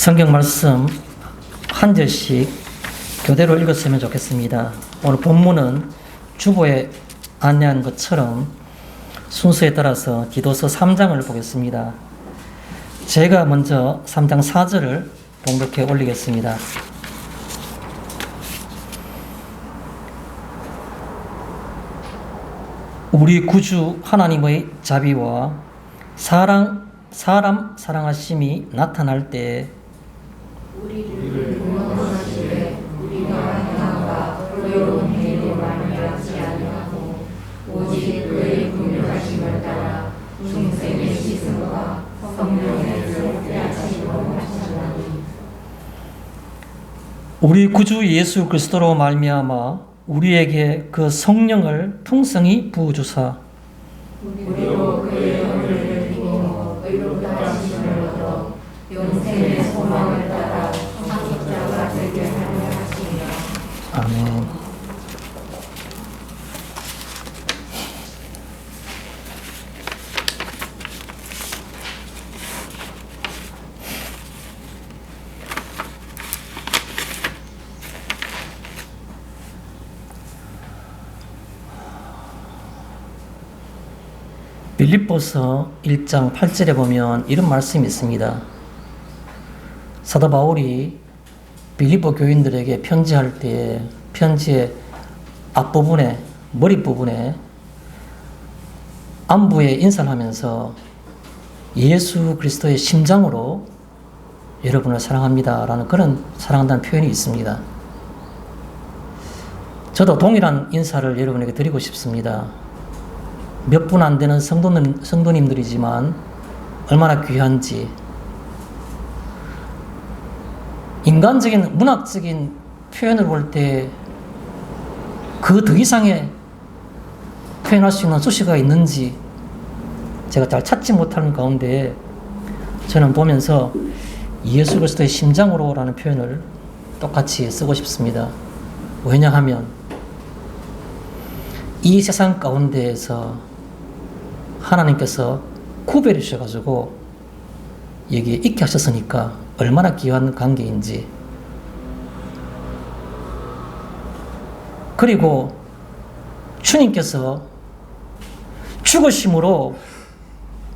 성경 말씀 한 절씩 교대로 읽었으면 좋겠습니다. 오늘 본문은 주보에 안내한 것처럼 순서에 따라서 디도서 3장을 보겠습니다. 제가 먼저 3장 4절을 봉독해 올리겠습니다. 우리 구주 하나님의 자비와 사람 사랑하심이 나타날 때 우리를 공헌하시되 우리가 행함과 의로운 행위로 말미암지 아니하고 오직 그의 긍휼하심을 따라 중생의 씻음과 성령의 빼앗으심으로 하셨나니. 우리 구주 예수 그리스도로 말미암아 우리에게 그 성령을 풍성히 부어주사 우리로 그의 은혜를 입어 의롭다 하심을 얻어 영생의 소망을 따라 상속자가 되게 하려 하시니라. 아멘. 빌립보서 1장 8절에 보면 이런 말씀이 있습니다. 사도 바울이 빌립보 교인들에게 편지할 때 편지의 앞부분에 머릿부분에 안부에 인사를 하면서 예수 그리스도의 심장으로 여러분을 사랑합니다 라는 그런 사랑한다는 표현이 있습니다. 저도 동일한 인사를 여러분에게 드리고 싶습니다. 몇 분 안 되는 성도님들이지만 얼마나 귀한지, 인간적인 문학적인 표현을 볼 때 그 더 이상의 표현할 수 있는 수식어가 있는지 제가 잘 찾지 못하는 가운데 저는 보면서 예수 그리스도의 심장으로 라는 표현을 똑같이 쓰고 싶습니다. 왜냐하면 이 세상 가운데에서 하나님께서 구별해 주셔가지고 여기에 있게 하셨으니까 얼마나 귀한 관계인지, 그리고 주님께서 죽으심으로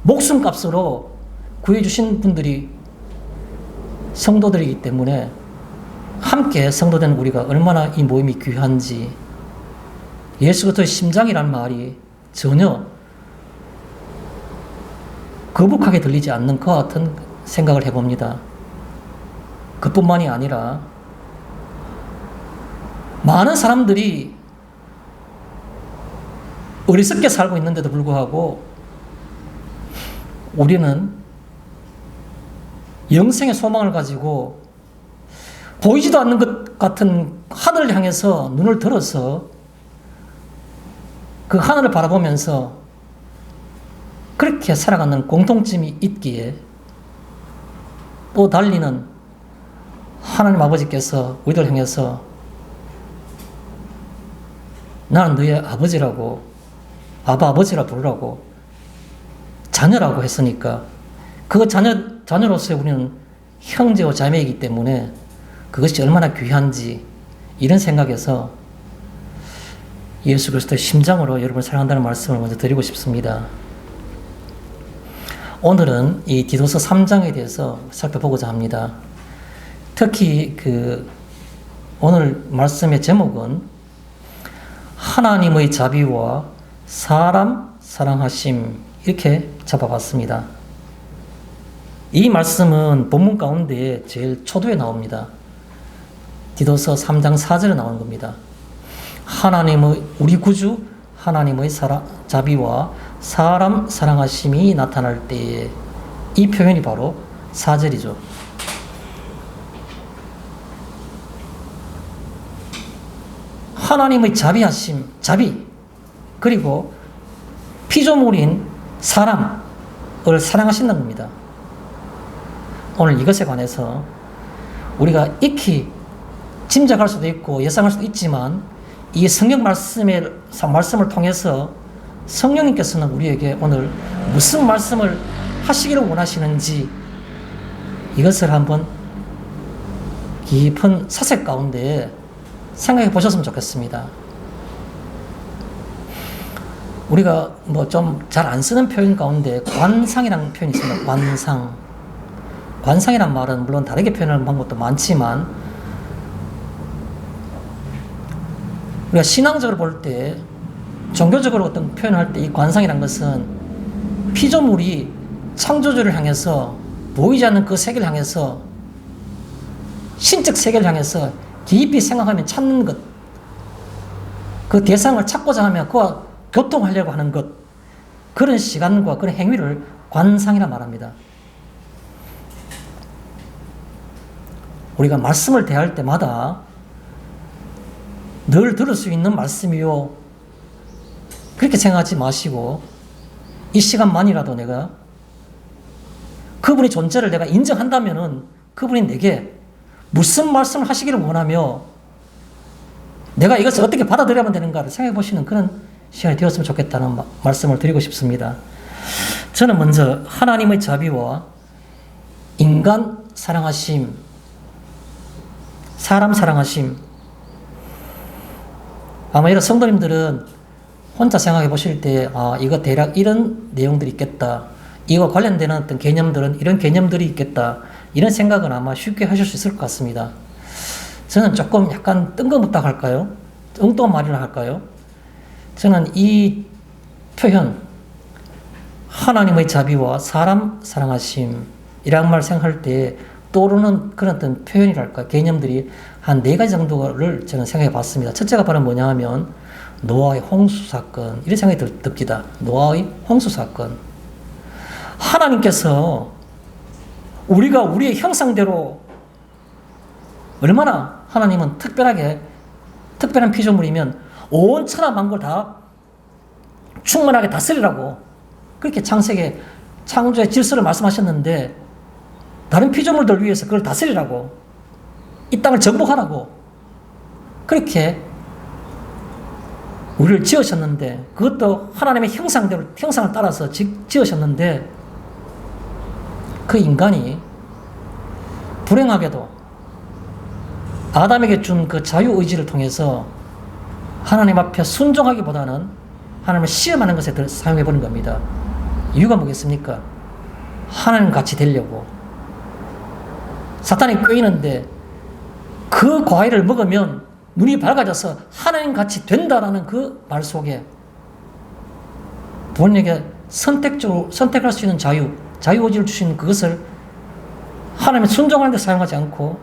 목숨값으로 구해주신 분들이 성도들이기 때문에 함께 성도된 우리가 얼마나 이 모임이 귀한지, 예수 그리스도의 심장이란 말이 전혀 거북하게 들리지 않는 것 같은 생각을 해봅니다. 그뿐만이 아니라 많은 사람들이 어리석게 살고 있는데도 불구하고 우리는 영생의 소망을 가지고 보이지도 않는 것 같은 하늘을 향해서 눈을 들어서 그 하늘을 바라보면서 그렇게 살아가는 공통점이 있기에 또 달리는 하나님 아버지께서 우리를 향해서 나는 너의 아버지라고, 아버지라 부르라고, 자녀라고 했으니까 그 자녀로서의 우리는 형제와 자매이기 때문에 그것이 얼마나 귀한지, 이런 생각에서 예수 그리스도의 심장으로 여러분을 사랑한다는 말씀을 먼저 드리고 싶습니다. 오늘은 이 디도서 3장에 대해서 살펴보고자 합니다. 특히 오늘 말씀의 제목은 하나님의 자비와 사람 사랑하심, 이렇게 잡아봤습니다. 이 말씀은 본문 가운데 제일 초도에 나옵니다. 디도서 3장 4절에 나오는 겁니다. 우리 구주 하나님의 자비와 사람 사랑하심이 나타날 때에, 이 표현이 바로 4절이죠. 하나님의 자비, 그리고 피조물인 사람을 사랑하신다는 겁니다. 오늘 이것에 관해서 우리가 익히 짐작할 수도 있고 예상할 수도 있지만, 이 성경 말씀을 통해서 성령님께서는 우리에게 오늘 무슨 말씀을 하시기를 원하시는지 이것을 한번 깊은 사색 가운데 생각해 보셨으면 좋겠습니다. 우리가 뭐 좀 잘 안 쓰는 표현 가운데 관상이라는 표현이 있습니다. 관상. 관상이란 말은 물론 다르게 표현하는 방법도 많지만 우리가 신앙적으로 볼 때, 종교적으로 어떤 표현을 할 때 이 관상이란 것은 피조물이 창조주를 향해서 보이지 않는 그 세계를 향해서 신적 세계를 향해서 깊이 생각하며 찾는 것, 그 대상을 찾고자 하며 그와 교통하려고 하는 것, 그런 시간과 그런 행위를 관상이라 말합니다. 우리가 말씀을 대할 때마다 늘 들을 수 있는 말씀이요, 그렇게 생각하지 마시고 이 시간만이라도 내가 그분의 존재를 내가 인정한다면은 그분이 내게 무슨 말씀을 하시기를 원하며 내가 이것을 어떻게 받아들여야만 되는가를 생각해 보시는 그런 시간이 되었으면 좋겠다는 말씀을 드리고 싶습니다. 저는 먼저 하나님의 자비와 인간 사랑하심, 사람 사랑하심, 아마 이런 성도님들은 혼자 생각해 보실 때, 이거 대략 이런 내용들이 있겠다, 이거 관련되는 어떤 개념들은 이런 개념들이 있겠다, 이런 생각은 아마 쉽게 하실 수 있을 것 같습니다. 저는 조금 약간 뜬금없다 할까요? 엉뚱한 말이라 할까요? 저는 이 표현, 하나님의 자비와 사람 사랑하심이라는 말 생각할 때 떠오르는 그런 어떤 표현이랄까, 개념들이 한 4가지 정도를 저는 생각해 봤습니다. 첫째가 바로 뭐냐 하면 노아의 홍수 사건, 이런 생각이 듭니다. 노아의 홍수 사건. 하나님께서 우리가 우리의 형상대로, 얼마나 하나님은 특별한 피조물이면 온 천하 만국을 다 충만하게 다스리라고 그렇게 창세기 창조의 질서를 말씀하셨는데, 다른 피조물들 위해서 그걸 다스리라고, 이 땅을 정복하라고 그렇게 우리를 지으셨는데, 그것도 하나님의 형상을 따라서 지으셨는데, 그 인간이 불행하게도 아담에게 준 그 자유의지를 통해서 하나님 앞에 순종하기보다는 하나님을 시험하는 것에 사용해버린 겁니다. 이유가 뭐겠습니까? 하나님 같이 되려고. 사탄이 꾀이는데 그 과일을 먹으면 눈이 밝아져서 하나님 같이 된다라는 그 말 속에 본인에게 선택할 수 있는 자유의지를 주시는 그것을 하나님을 순종하는 데 사용하지 않고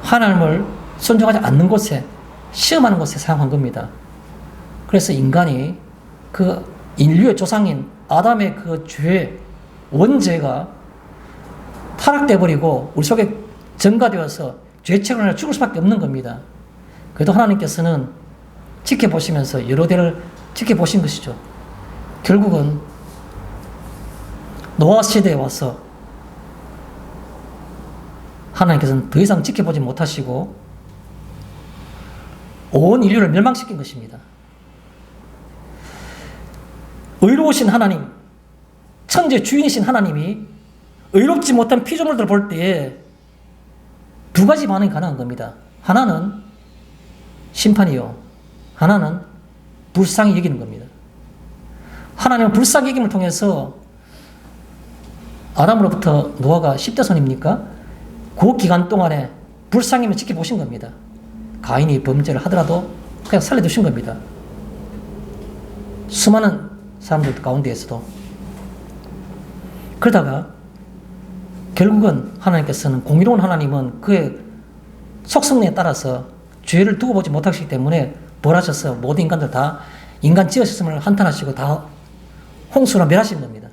하나님을 순종하지 않는 곳에, 시험하는 곳에 사용한 겁니다. 그래서 인간이 그 인류의 조상인 아담의 그 죄, 원죄가 타락돼 버리고 우리 속에 전가되어서 죄책을 하여 죽을 수밖에 없는 겁니다. 그래도 하나님께서는 지켜보시면서 여러 대를 지켜보신 것이죠. 결국은 노아 시대에 와서 하나님께서는 더 이상 지켜보지 못하시고 온 인류를 멸망시킨 것입니다. 의로우신 하나님, 천재 주인이신 하나님이 의롭지 못한 피조물들을 볼 때에 2가지 반응이 가능한 겁니다. 하나는 심판이요, 하나는 불쌍히 여기는 겁니다. 하나님은 불쌍히 여김을 통해서 아담으로부터 노아가 10대손입니까? 그 기간 동안에 불쌍히 지켜보신 겁니다. 가인이 범죄를 하더라도 그냥 살려두신 겁니다. 수많은 사람들 가운데에서도. 그러다가 결국은 하나님께서는, 공의로운 하나님은 그의 속성에 따라서 죄를 두고 보지 못하시기 때문에 벌하셔서 모든 인간들 다 인간 지으셨음을 한탄하시고 다 홍수로 멸하신 겁니다.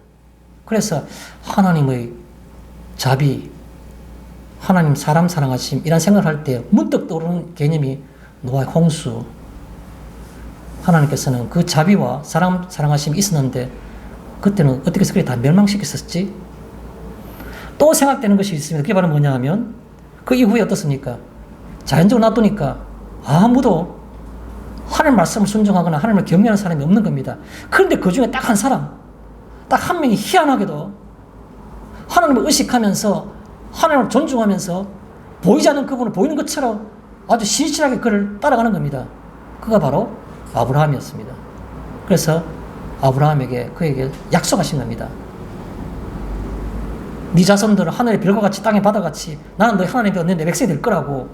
그래서 하나님의 자비, 하나님 사람 사랑하심, 이런 생각을 할 때 문득 떠오르는 개념이 노아의 홍수. 하나님께서는 그 자비와 사람 사랑하심이 있었는데 그때는 어떻게 해서 그게 다 멸망시켰었지? 또 생각되는 것이 있습니다. 그게 바로 뭐냐 하면 그 이후에 어떻습니까? 자연적으로 놔두니까 아무도 하나님 말씀을 순종하거나 하나님을 경외하는 사람이 없는 겁니다. 그런데 그 중에 딱 한 사람, 딱 한 명이 희한하게도 하나님을 의식하면서 하나님을 존중하면서 보이지 않는 그분을 보이는 것처럼 아주 신실하게 그를 따라가는 겁니다. 그가 바로 아브라함이었습니다. 그래서 아브라함에게 그에게 약속하신 겁니다. 네 자손들은 하늘의 별과 같이 땅의 바다같이 나는 너희 하나님이 내 백성이 될 거라고.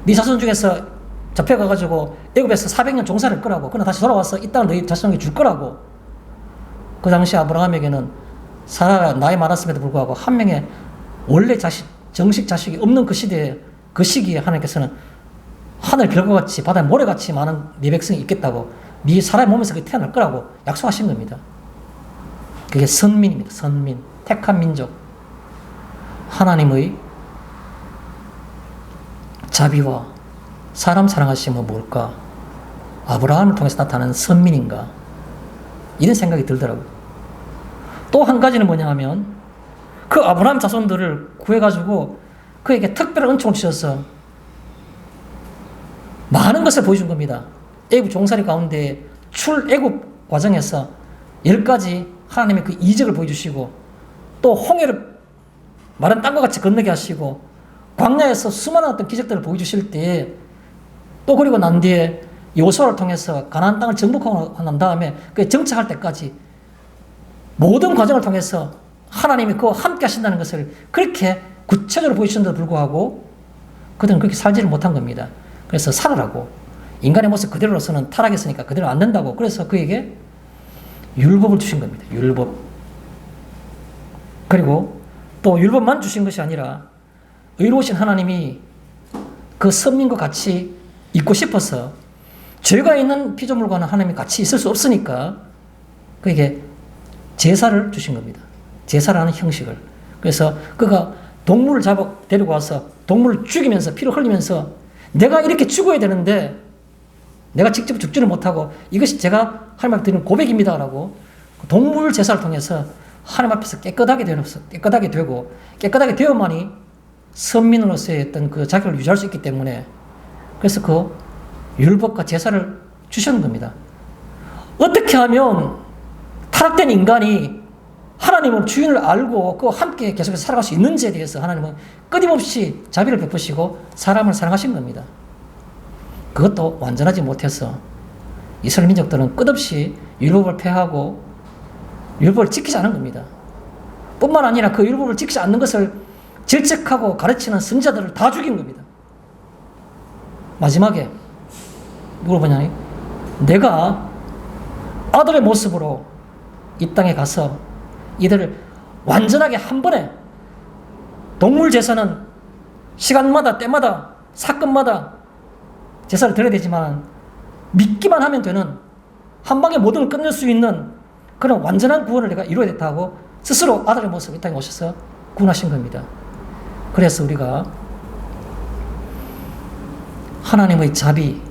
네 자손 중에서 잡혀가가지고 애굽에서 400년 종살을 거라고. 그러나 다시 돌아와서 이 땅을 너희 자손에게 줄 거라고. 그 당시 아브라함에게는 사라가 나이 많았음에도 불구하고 한 명의 원래 정식 자식이 없는 그 시기에 하나님께서는 하늘 별과 같이 바다에 모래같이 많은 네 백성이 있겠다고, 네 사람의 몸에서 그게 태어날 거라고 약속하신 겁니다. 그게 선민입니다. 선민, 택한 민족. 하나님의 자비와 사람 사랑하심은 뭘까? 아브라함을 통해서 나타나는 선민인가? 이런 생각이 들더라고요. 또 한 가지는 뭐냐 하면 그 아브라함 자손들을 구해가지고 그에게 특별한 은총을 주셔서 많은 것을 보여준 겁니다. 애굽 종살이 가운데 출애굽 과정에서 10가지 하나님의 그 이적을 보여주시고, 또 홍해를 마른 땅과 같이 건너게 하시고, 광야에서 수많은 어떤 기적들을 보여주실 때, 또 그리고 난 뒤에 여호수아를 통해서 가나안 땅을 정복하고 난 다음에 그 정착할 때까지 모든 과정을 통해서 하나님이 그와 함께 하신다는 것을 그렇게 구체적으로 보여주셨는데도 불구하고 그들은 그렇게 살지를 못한 겁니다. 그래서 살으라고, 인간의 모습 그대로로서는 타락했으니까 그대로 안 된다고, 그래서 그에게 율법을 주신 겁니다. 율법. 그리고 또 율법만 주신 것이 아니라 의로우신 하나님이 그 선민과 같이 있고 싶어서, 죄가 있는 피조물과는 하나님이 같이 있을 수 없으니까 그에게 제사를 주신 겁니다. 제사라는 형식을. 그래서 그가 동물을 데리고 와서 동물을 죽이면서 피를 흘리면서 내가 이렇게 죽어야 되는데 내가 직접 죽지를 못하고 이것이 제가 하나님 앞에 드리는 고백입니다라고 동물 제사를 통해서 하나님 앞에서 깨끗하게 되고 깨끗하게 되어만이 선민으로서의 어떤 그 자격을 유지할 수 있기 때문에, 그래서 그 율법과 제사를 주셨는 겁니다. 어떻게 하면 타락된 인간이 하나님은 주인을 알고 그와 함께 계속해서 살아갈 수 있는지에 대해서 하나님은 끊임없이 자비를 베푸시고 사람을 사랑하신 겁니다. 그것도 완전하지 못해서 이스라엘 민족들은 끝없이 율법을 폐하고 율법을 지키지 않은 겁니다. 뿐만 아니라 그 율법을 지키지 않는 것을 질책하고 가르치는 선지자들을 다 죽인 겁니다. 마지막에 누굴 보냐니, 내가 아들의 모습으로 이 땅에 가서 이들을 완전하게 한 번에, 동물 제사는 시간마다 때마다 사건마다 제사를 드려야 되지만 믿기만 하면 되는, 한 방에 모든 걸 끝낼 수 있는 그런 완전한 구원을 내가 이루어야겠다 하고 스스로 아들의 모습으로 이 땅에 오셔서 구원하신 겁니다. 그래서 우리가 하나님의 자비,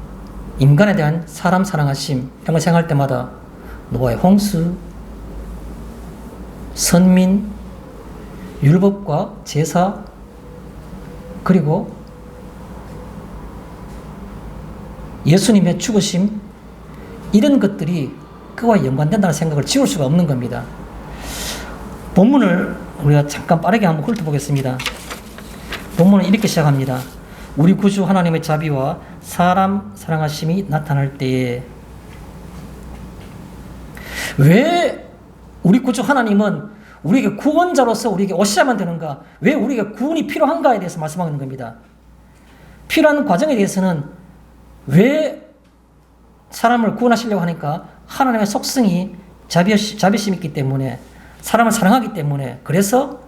인간에 대한 사람 사랑하심 이런 걸 생각할 때마다 노아의 홍수, 선민, 율법과 제사, 그리고 예수님의 죽으심, 이런 것들이 그와 연관된다는 생각을 지울 수가 없는 겁니다. 본문을 우리가 잠깐 빠르게 한번 훑어보겠습니다. 본문은 이렇게 시작합니다. 우리 구주 하나님의 자비와 사람 사랑하심이 나타날 때에. 왜 우리 구주 하나님은 우리에게 구원자로서 우리에게 오셔야만 되는가? 왜 우리에게 구원이 필요한가에 대해서 말씀하는 겁니다. 필요한 과정에 대해서는 왜 사람을 구원하시려고 하니까 하나님의 속성이 자비심이 있기 때문에, 사람을 사랑하기 때문에, 그래서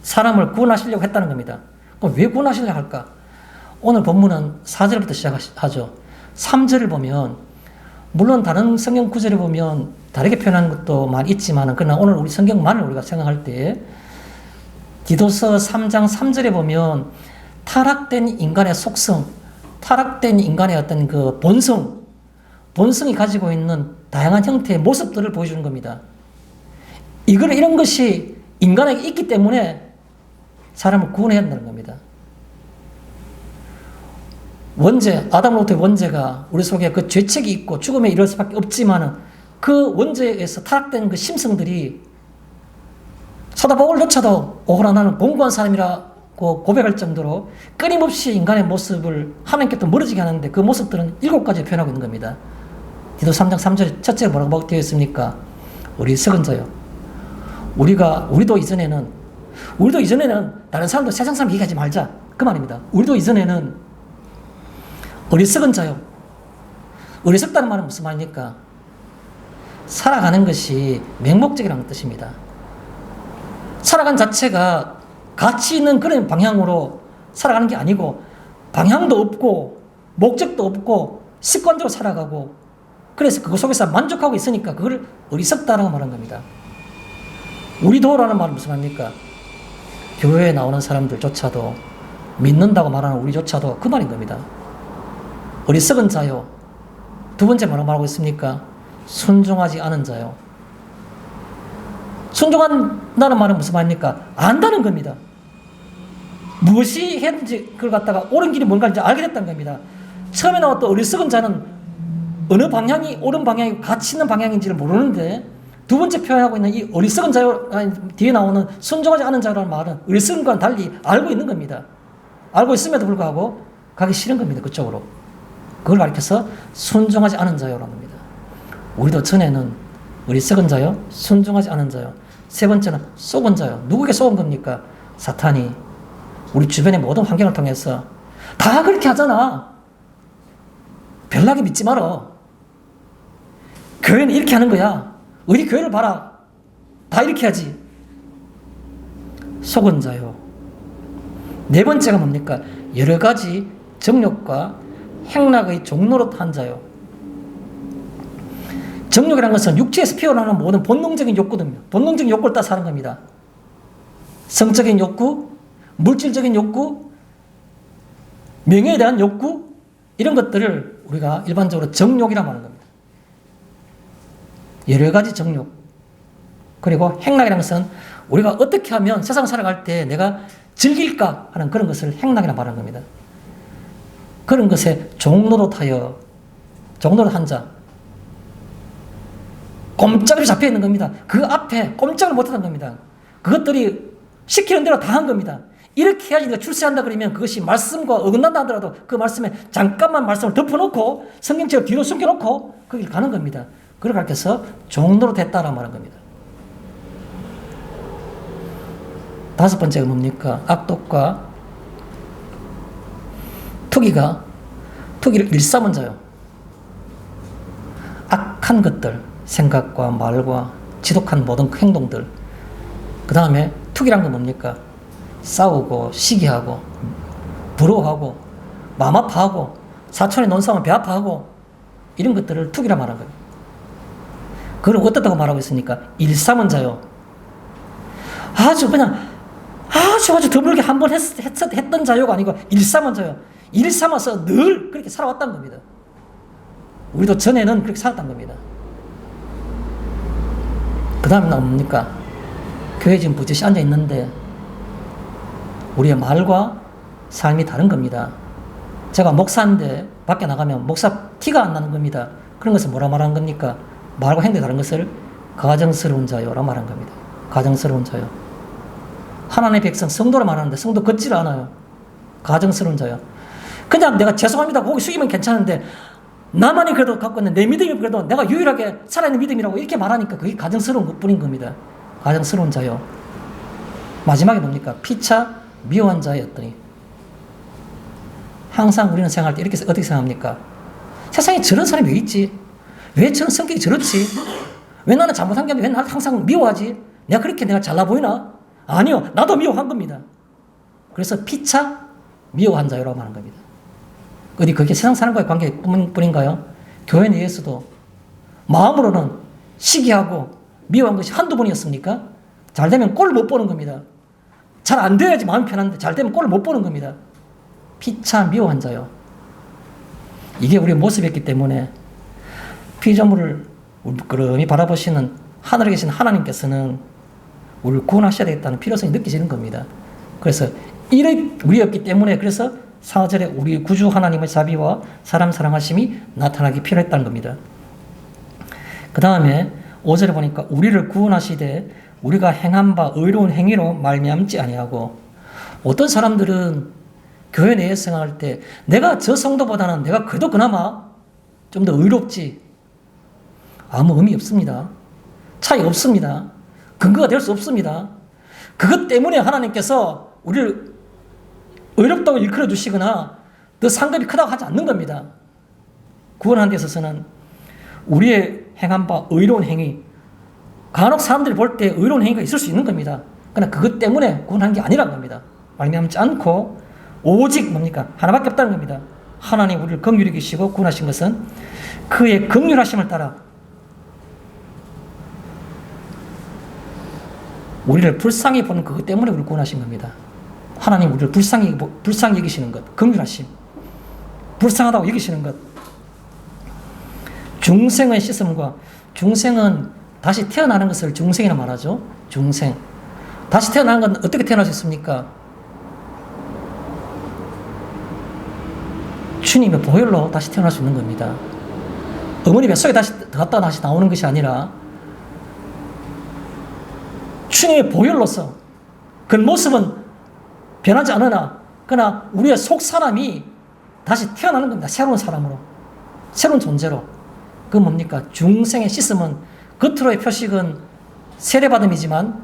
사람을 구원하시려고 했다는 겁니다. 그럼 왜 구원하시려고 할까? 오늘 본문은 4절부터 시작하죠. 3절을 보면, 물론 다른 성경 구절을 보면 다르게 표현하는 것도 많이 있지만, 그러나 오늘 우리 성경만을 우리가 생각할 때 디도서 3장 3절에 보면 타락된 인간의 속성, 타락된 인간의 어떤 그 본성이 가지고 있는 다양한 형태의 모습들을 보여주는 겁니다. 이런 것이 인간에게 있기 때문에 사람을 구원해야 한다는 겁니다. 아담으로부터의 원죄가 우리 속에 그 죄책이 있고 죽음에 이를 수밖에 없지만은 그 원죄에서 타락된 그 심성들이 사도 바울조차도 오호라 나는 공고한 사람이라고 고백할 정도로 끊임없이 인간의 모습을 하나님께 또 멀어지게 하는데 그 모습들은 7가지 표현하고 있는 겁니다. 디도 3장 3절 첫째 뭐라고 되어 있습니까? 어리석은 자요. 우리도 이전에는 다른 사람도 세상 사람 얘기하지 말자. 그 말입니다. 우리도 이전에는 어리석은 자요. 어리석다는 말은 무슨 말입니까? 살아가는 것이 맹목적이라는 뜻입니다. 살아가는 자체가 가치 있는 그런 방향으로 살아가는 게 아니고 방향도 없고 목적도 없고 습관적으로 살아가고 그래서 그거 속에서 만족하고 있으니까 그걸 어리석다라고 말한 겁니다. 우리도라는 말은 무슨 말입니까? 교회에 나오는 사람들조차도 믿는다고 말하는 우리조차도 그 말인 겁니다. 어리석은 자요. 두 번째 뭐라고 말하고 있습니까? 순종하지 않은 자요. 순종한다는 말은 무슨 말입니까? 안다는 겁니다. 무엇이 했는지 그걸 갖다가 옳은 길이 뭔가 이제 알게 됐다는 겁니다. 처음에 나왔던 어리석은 자는 어느 방향이 옳은 방향이고 가치 있는 방향인지를 모르는데 두 번째 표현하고 있는 이 어리석은 자요, 뒤에 나오는 순종하지 않은 자라는 말은 어리석은과는 달리 알고 있는 겁니다. 알고 있음에도 불구하고 가기 싫은 겁니다. 그쪽으로. 그걸 가리켜서 순종하지 않은 자요라는 겁니다. 우리도 전에는 어리석은 자요, 순종하지 않은 자요. 세 번째는 속은 자요. 누구에게 속은 겁니까? 사탄이 우리 주변의 모든 환경을 통해서 다 그렇게 하잖아. 별나게 믿지 마라. 교회는 이렇게 하는 거야. 우리 교회를 봐라. 다 이렇게 하지. 속은 자요. 네 번째가 뭡니까? 여러 가지 정욕과 행락의 종로로 한 자요. 정욕이라는 것은 육체에서 피어나는 모든 본능적인 욕구들입니다. 본능적인 욕구를 따라 사는 겁니다. 성적인 욕구, 물질적인 욕구, 명예에 대한 욕구, 이런 것들을 우리가 일반적으로 정욕이라고 하는 겁니다. 여러 가지 정욕. 그리고 행락이라는 것은 우리가 어떻게 하면 세상 살아갈 때 내가 즐길까 하는 그런 것을 행락이라고 말하는 겁니다. 그런 것에 종로릇하여, 종로릇한 자. 꼼짝없이 잡혀 있는 겁니다. 그 앞에 꼼짝을 못하는 겁니다. 그것들이 시키는 대로 다 한 겁니다. 이렇게 해야지 내가 출세한다 그러면 그것이 말씀과 어긋난다 하더라도 그 말씀에 잠깐만 말씀을 덮어놓고 성경책을 뒤로 숨겨놓고 거기를 가는 겁니다. 그걸 가르쳐서 종로로 됐다라고 말한 겁니다. 다섯 번째가 뭡니까? 악독과 투기를 일삼은 자요. 악한 것들, 생각과 말과 지독한 모든 행동들. 그 다음에 투기란 건 뭡니까? 싸우고 시기하고 부러워하고 마음 아파하고 사촌이 논사하면 배 아파하고 이런 것들을 투기라 말한 거예요. 그걸 어떻다고 말하고 있으니까 일삼은 자요. 아주 드물게 한 번 했던 자요가 아니고 일삼은 자요. 일삼아서 늘 그렇게 살아왔다는 겁니다. 우리도 전에는 그렇게 살았다는 겁니다. 그 다음에 뭡니까? 교회에 지금 부지시 앉아 있는데 우리의 말과 삶이 다른 겁니다. 제가 목사인데 밖에 나가면 목사 티가 안 나는 겁니다. 그런 것을 뭐라 말하는 겁니까? 말과 행동이 다른 것을 가정스러운 자요라 말한 겁니다. 가정스러운 자요. 하나님의 백성 성도라 말하는데 성도 걷지를 않아요. 가정스러운 자요. 그냥 내가 죄송합니다 고개 숙이면 괜찮은데 나만이 그래도 갖고 있는 내 믿음이 그래도 내가 유일하게 살아있는 믿음이라고 이렇게 말하니까 그게 가정스러운 것뿐인 겁니다. 가정스러운 자요. 마지막에 뭡니까? 피차 미워한 자였더니 항상 우리는 생각할 때 이렇게 어떻게 생각합니까? 세상에 저런 사람이 왜 있지? 왜 저런 성격이 저렇지? 왜 나는 잘못한 게 아니라 왜 나를 항상 미워하지? 내가 잘나 보이나? 아니요. 나도 미워한 겁니다. 그래서 피차 미워한 자요라고 말하는 겁니다. 어디 그게 세상 사람과의 관계뿐인가요? 교회 내에서도 마음으로는 시기하고 미워한 것이 한두 번이었습니까? 잘 되면 꼴을 못 보는 겁니다. 잘 안 돼야지 마음이 편한데 잘 되면 꼴을 못 보는 겁니다. 피차 미워한 자요. 이게 우리의 모습이었기 때문에 피조물을 울끄러미 바라보시는 하늘에 계신 하나님께서는 우리를 구원하셔야 되겠다는 필요성이 느껴지는 겁니다. 그래서 이런 우리였기 때문에 그래서 4절에 우리 구주 하나님의 자비와 사람 사랑하심이 나타나기 필요했다는 겁니다. 그 다음에 5절에 보니까 우리를 구원하시되 우리가 행한 바 의로운 행위로 말미암지 아니하고 어떤 사람들은 교회 내에 생활할 때 내가 저 성도보다는 내가 그래도 그나마 좀 더 의롭지. 아무 의미 없습니다. 차이 없습니다. 근거가 될 수 없습니다. 그것 때문에 하나님께서 우리를 의롭다고 일컬어 주시거나 더 상급이 크다고 하지 않는 겁니다. 구원하는 데 있어서는 우리의 행한 바 의로운 행위, 간혹 사람들이 볼 때 의로운 행위가 있을 수 있는 겁니다. 그러나 그것 때문에 구원한 게 아니라는 겁니다. 말미암지 않고 오직 뭡니까? 하나밖에 없다는 겁니다. 하나님 우리를 긍휼히 여기시고 구원하신 것은 그의 긍휼하심을 따라 우리를 불쌍히 보는 그것 때문에 우리를 구원하신 겁니다. 하나님 우리를 불쌍히 여기시는 것, 긍휼하심, 불쌍하다고 여기시는 것. 중생의 씻음과, 중생은 다시 태어나는 것을 중생이라 말하죠. 중생. 다시 태어나는 건 어떻게 태어날 수 있습니까? 주님의 보혈로 다시 태어날 수 있는 겁니다. 어머니 뱃속에 다시 들어갔다가 다시 나오는 것이 아니라 주님의 보혈로서 그 모습은 변하지 않으나 그러나 우리의 속 사람이 다시 태어나는 겁니다. 새로운 사람으로, 새로운 존재로. 그건 뭡니까? 중생의 씻음은 겉으로의 표식은 세례받음이지만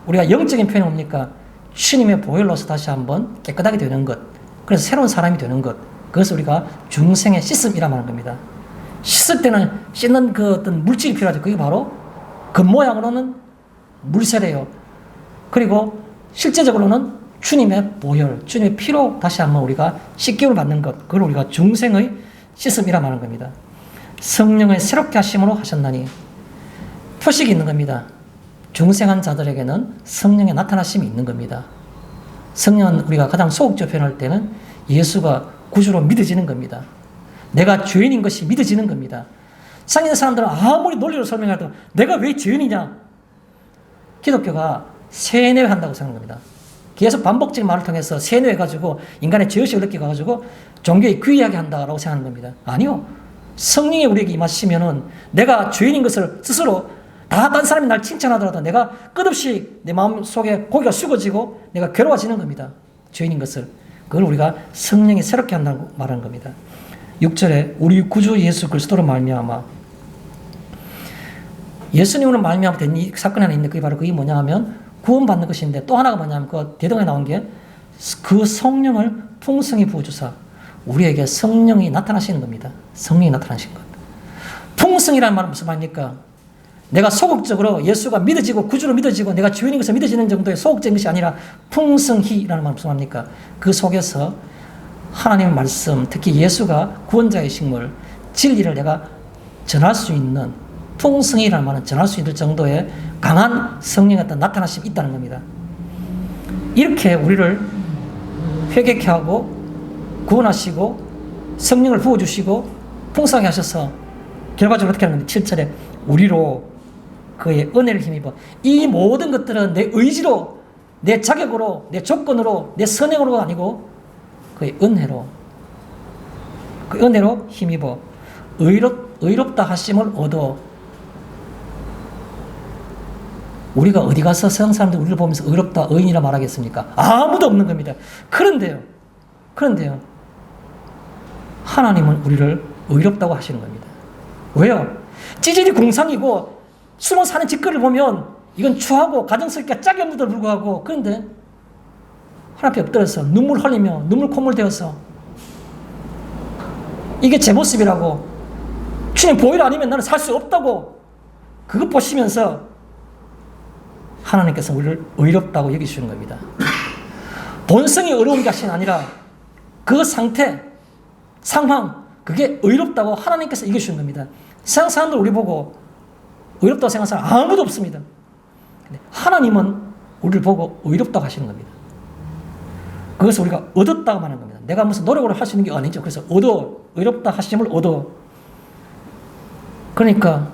우리가 영적인 표현은 뭡니까? 주님의 보혈로서 다시 한번 깨끗하게 되는 것. 그래서 새로운 사람이 되는 것. 그것을 우리가 중생의 씻음이라 말하는 겁니다. 씻을 때는 씻는 그 어떤 물질이 필요하죠. 그게 바로 겉모양으로는 물세례요. 그리고 실제적으로는 주님의 보혈, 주님의 피로 다시 한번 우리가 씻김을 받는 것. 그걸 우리가 중생의 씻음이라 말하는 겁니다. 성령의 새롭게 하심으로 하셨나니 표식이 있는 겁니다. 중생한 자들에게는 성령의 나타나심이 있는 겁니다. 성령은 우리가 가장 소극적으로 표현할 때는 예수가 구주로 믿어지는 겁니다. 내가 죄인인 것이 믿어지는 겁니다. 세상에 있는 사람들은 아무리 논리로 설명해도 내가 왜 죄인이냐? 기독교가 세뇌한다고 생각합니다. 계속 반복적인 말을 통해서 세뇌해가지고 인간의 죄의식을 느껴가지고 종교에 귀하게 한다라고 생각하는 겁니다. 아니요. 성령이 우리에게 임하시면은 내가 죄인인 것을 스스로 딴 사람이 날 칭찬하더라도 내가 끝없이 내 마음 속에 고개가 숙어지고 내가 괴로워지는 겁니다. 죄인인 것을. 그걸 우리가 성령이 새롭게 한다고 말하는 겁니다. 6절에 우리 구주 예수 그리스도로 말미암아, 예수님으로 말미암아 된 이 사건이 하나 있는데 그게 바로 그게 뭐냐 하면 구원받는 것인데 또 하나가 뭐냐면 그 대동에 나온 게 그 성령을 풍성히 부어주사 우리에게 성령이 나타나시는 겁니다. 성령이 나타나신 것. 풍성이라는 말은 무슨 말입니까? 내가 소극적으로 예수가 믿어지고 구주로 믿어지고 내가 주인인 것을 믿어지는 정도의 소극적인 것이 아니라 풍성히라는 말은 무슨 말입니까? 그 속에서 하나님의 말씀, 특히 예수가 구원자의 식물, 진리를 내가 전할 수 있는 풍성이라는 말은 전할 수 있을 정도의 강한 성령의 어떤 나타나심이 있다는 겁니다. 이렇게 우리를 회개케 하고 구원하시고 성령을 부어주시고 풍성하게 하셔서 결과적으로 어떻게 하는 건데 7절에 우리로 그의 은혜를 힘입어. 이 모든 것들은 내 의지로, 내 자격으로, 내 조건으로, 내 선행으로가 아니고 그의 은혜로, 그 은혜로 힘입어 의롭다 하심을 얻어. 우리가 어디 가서 세상 사람들 우리를 보면서 의롭다, 의인이라 말하겠습니까? 아무도 없는 겁니다. 그런데요, 하나님은 우리를 의롭다고 하시는 겁니다. 왜요? 찌질이 공상이고 숨어 사는 짓거리를 보면 이건 추하고 가정스럽게 짝이 없는데도 불구하고 그런데 하나님 앞에 엎드려서 눈물 흘리며 눈물 콧물 되어서 이게 제 모습이라고 주님 보혈 아니면 나는 살 수 없다고 그것 보시면서 하나님께서 우리를 의롭다고 여기시는 겁니다. 본성이 어려운 것이 아니라 그 상태, 상황 그게 의롭다고 하나님께서 이겨주시는 겁니다. 세상 사람들 우리 보고 의롭다고 생각하는 사람 아무도 없습니다. 근데 하나님은 우리를 보고 의롭다고 하시는 겁니다. 그것을 우리가 얻었다고 말하는 겁니다. 내가 무슨 노력으로 할 수 있는 게 아니죠. 그래서 의롭다 하심을 얻어. 그러니까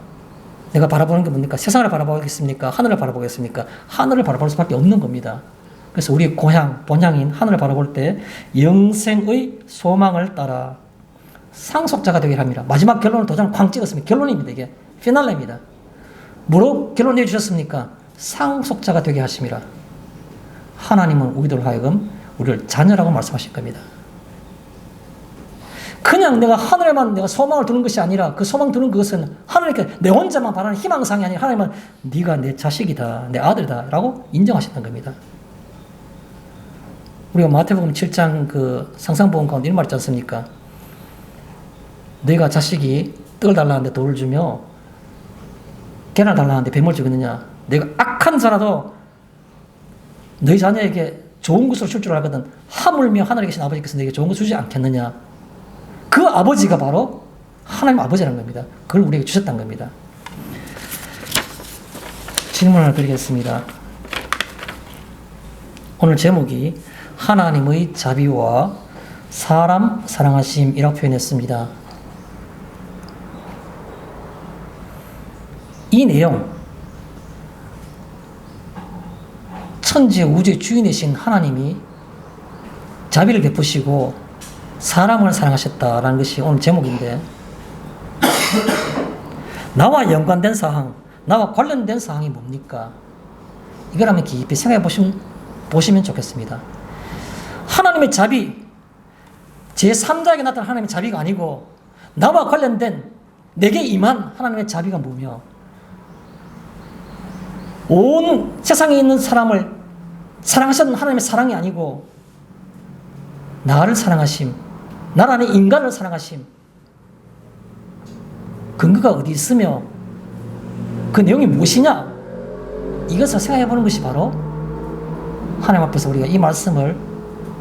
내가 바라보는 게 뭡니까? 세상을 바라보겠습니까? 하늘을 바라보겠습니까? 하늘을 바라볼 수밖에 없는 겁니다. 그래서 우리의 고향, 본향인 하늘을 바라볼 때 영생의 소망을 따라 상속자가 되게 합니다. 마지막 결론을 도장을 쾅 찍었습니다. 결론입니다. 이게 피날레입니다. 뭐로 결론 내주셨습니까? 상속자가 되게 하심이라. 하나님은 우리들 하여금 우리를 자녀라고 말씀하실 겁니다. 그냥 내가 하늘에만 내가 소망을 두는 것이 아니라 그 소망 두는 그것은 하나님께 내 혼자만 바라는 희망상이 아니라 하나님은 네가 내 자식이다, 내 아들이다 라고 인정하셨던 겁니다. 우리가 마태복음 7장 그 상상복음 가운데 이런 말 있지 않습니까? 너희가 자식이 떡을 달라는데 돌을 주며 계란을 달라는데 뱀을 주겠느냐? 내가 악한 자라도 너희 자녀에게 좋은 것을 줄 줄 알거든 하물며 하늘에 계신 아버지께서 너에게 좋은 것을 주지 않겠느냐? 그 아버지가 바로 하나님 아버지라는 겁니다. 그걸 우리에게 주셨다는 겁니다. 질문을 드리겠습니다. 오늘 제목이 하나님의 자비와 사람 사랑하심이라고 표현했습니다. 이 내용, 천지 우주의 주인이신 하나님이 자비를 베푸시고 사람을 사랑하셨다라는 것이 오늘 제목인데 나와 연관된 사항, 나와 관련된 사항이 뭡니까? 이걸 한번 깊이 생각해 보시면 좋겠습니다. 하나님의 자비, 제3자에게 나타난 하나님의 자비가 아니고 나와 관련된 내게 임한 하나님의 자비가 뭐며 온 세상에 있는 사람을 사랑하셨던 하나님의 사랑이 아니고 나를 사랑하심, 나를 안에 인간을 사랑하심, 근거가 어디 있으며 그 내용이 무엇이냐, 이것을 생각해 보는 것이 바로 하나님 앞에서 우리가 이 말씀을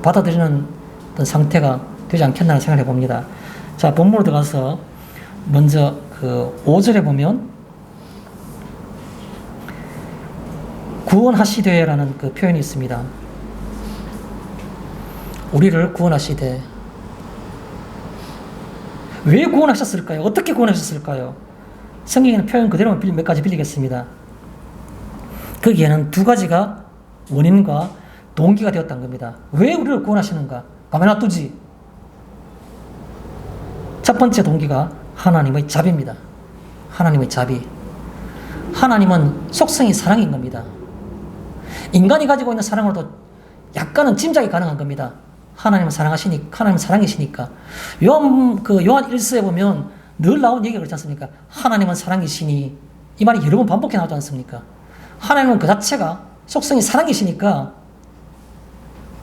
받아들이는 어떤 상태가 되지 않겠나 생각해 봅니다. 자, 본문으로 들어가서 먼저 그 5절에 보면 구원하시되라는 그 표현이 있습니다. 우리를 구원하시되. 왜 구원하셨을까요? 어떻게 구원하셨을까요? 성경에는 표현 그대로 몇 가지 빌리겠습니다. 거기에는 두 가지가 원인과 동기가 되었다는 겁니다. 왜 우리를 구원하시는가? 가만 놔두지. 첫 번째 동기가 하나님의 자비입니다. 하나님의 자비. 하나님은 속성이 사랑인 겁니다. 인간이 가지고 있는 사랑으로도 약간은 짐작이 가능한 겁니다. 하나님은 사랑하시니까, 하나님은 사랑이시니까. 요한 1서에 보면 늘 나온 얘기가 그렇지 않습니까? 하나님은 사랑이시니. 이 말이 여러 번 반복해 나오지 않습니까? 하나님은 그 자체가 속성이 사랑이시니까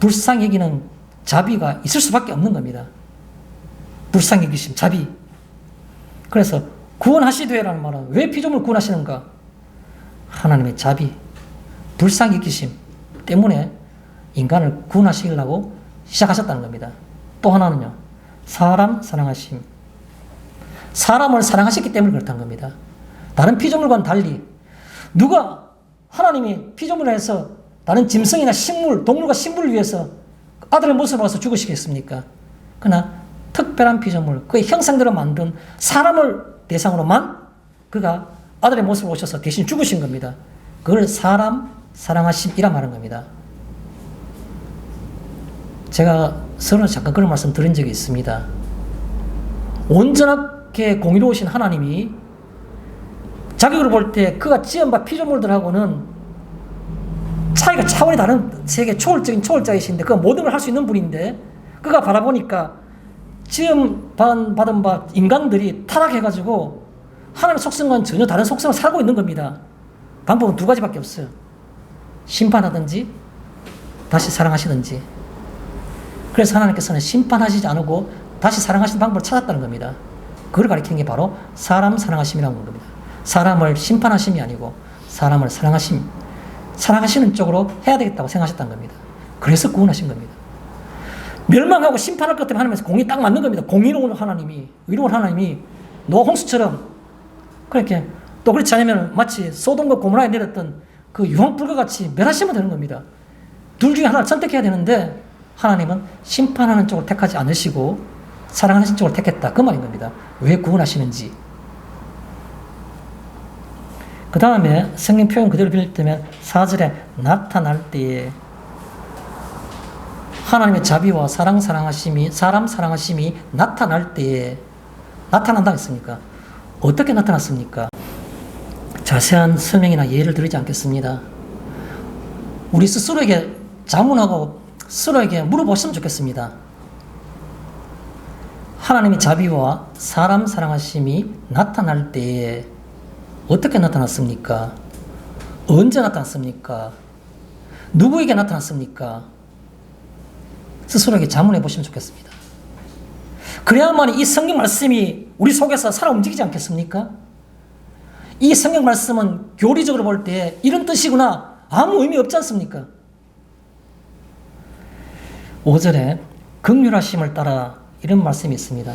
불쌍히 여기는 자비가 있을 수밖에 없는 겁니다. 불쌍히 여기심, 자비. 그래서 구원하시되라는 말은 왜 피조물을 구원하시는가? 하나님의 자비, 불쌍히 여기심 때문에 인간을 구원하시려고 시작하셨다는 겁니다. 또 하나는요, 사람 사랑하심. 사람을 사랑하셨기 때문에 그렇다는 겁니다. 다른 피조물과는 달리 누가 하나님이 피조물을 해서 다른 짐승이나 식물, 동물과 식물을 위해서 아들의 모습을 봐서 죽으시겠습니까? 그러나 특별한 피조물, 그의 형상대로 만든 사람을 대상으로만 그가 아들의 모습을 오셔서 대신 죽으신 겁니다. 그걸 사람 사랑하심이라 말하는 겁니다. 제가 서로 잠깐 그런 말씀 드린 적이 있습니다. 온전하게 공의로우신 하나님이 자격으로 볼 때 그가 지은 바 피조물들하고는 차이가 차원이 다른 세계 초월적인 초월자이신데 그 모든 걸 할 수 있는 분인데 그가 바라보니까 지음 받은 바 인간들이 타락해가지고 하나님의 속성과는 전혀 다른 속성을 살고 있는 겁니다. 방법은 두 가지밖에 없어요. 심판하든지 다시 사랑하시든지. 그래서 하나님께서는 심판하시지 않고 다시 사랑하시는 방법을 찾았다는 겁니다. 그걸 가리키는 게 바로 사람 사랑하심이라는 겁니다. 사람을 심판하심이 아니고 사람을 사랑하시는 쪽으로 해야 되겠다고 생각하셨다는 겁니다. 그래서 구원하신 겁니다. 멸망하고 심판할 것 때문에 하나님께서 공이 딱 맞는 겁니다. 공의로운 하나님이, 의로운 하나님이 노아 홍수처럼 그렇게 또 그렇지 않으면 마치 소돔과 고모라에 내렸던 그 유황불과 같이 멸하시면 되는 겁니다. 둘 중에 하나를 선택해야 되는데 하나님은 심판하는 쪽을 택하지 않으시고 사랑하는 쪽을 택했다. 그 말인 겁니다. 왜 구원하시는지. 그 다음에 성경 표현 그대로 빌릴 때면 4절에 나타날 때에 하나님의 자비와 사람 사랑하심이 나타날 때에 나타난다 했습니까? 어떻게 나타났습니까? 자세한 설명이나 예를 드리지 않겠습니다. 우리 스스로에게 자문하고 서로에게 물어보시면 좋겠습니다. 하나님의 자비와 사람 사랑하심이 나타날 때에 어떻게 나타났습니까? 언제 나타났습니까? 누구에게 나타났습니까? 스스로에게 자문해 보시면 좋겠습니다. 그래야만 이 성경 말씀이 우리 속에서 살아 움직이지 않겠습니까? 이 성경 말씀은 교리적으로 볼 때 이런 뜻이구나 아무 의미 없지 않습니까? 5절에 긍휼하심을 따라 이런 말씀이 있습니다.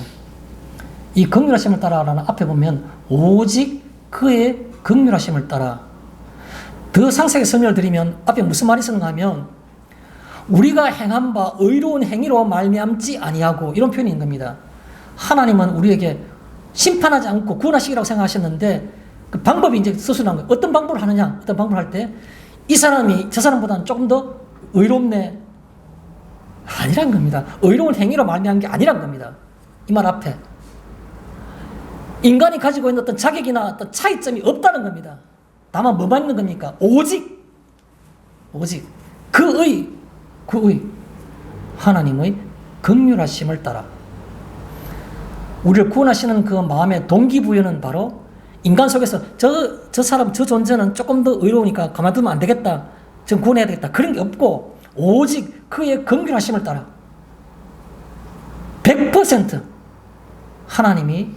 이 긍휼하심을 따라라는 앞에 보면 오직 그의 긍휼하심을 따라, 더 상세하게 설명을 드리면 앞에 무슨 말이 있었는가 하면 우리가 행한 바 의로운 행위로 말미암지 아니하고, 이런 표현이 있는 겁니다. 하나님은 우리에게 심판하지 않고 구원하시기라고 생각하셨는데 그 방법이 이제 서술한 거예요. 어떤 방법을 하느냐? 어떤 방법을 할 때 이 사람이 저 사람보다는 조금 더 의롭네, 아니란 겁니다. 의로운 행위로 말미암은 게 아니란 겁니다. 이 말 앞에 인간이 가지고 있는 어떤 자격이나 어떤 차이점이 없다는 겁니다. 다만 뭐만 있는 겁니까? 오직 그의 하나님의 긍휼하심을 따라 우리를 구원하시는 그 마음의 동기부여는 바로 인간 속에서 저 사람, 저 존재는 조금 더 의로우니까 가만두면 안 되겠다, 좀 구원해야 되겠다, 그런 게 없고 오직 그의 긍휼하심을 따라 100% 하나님이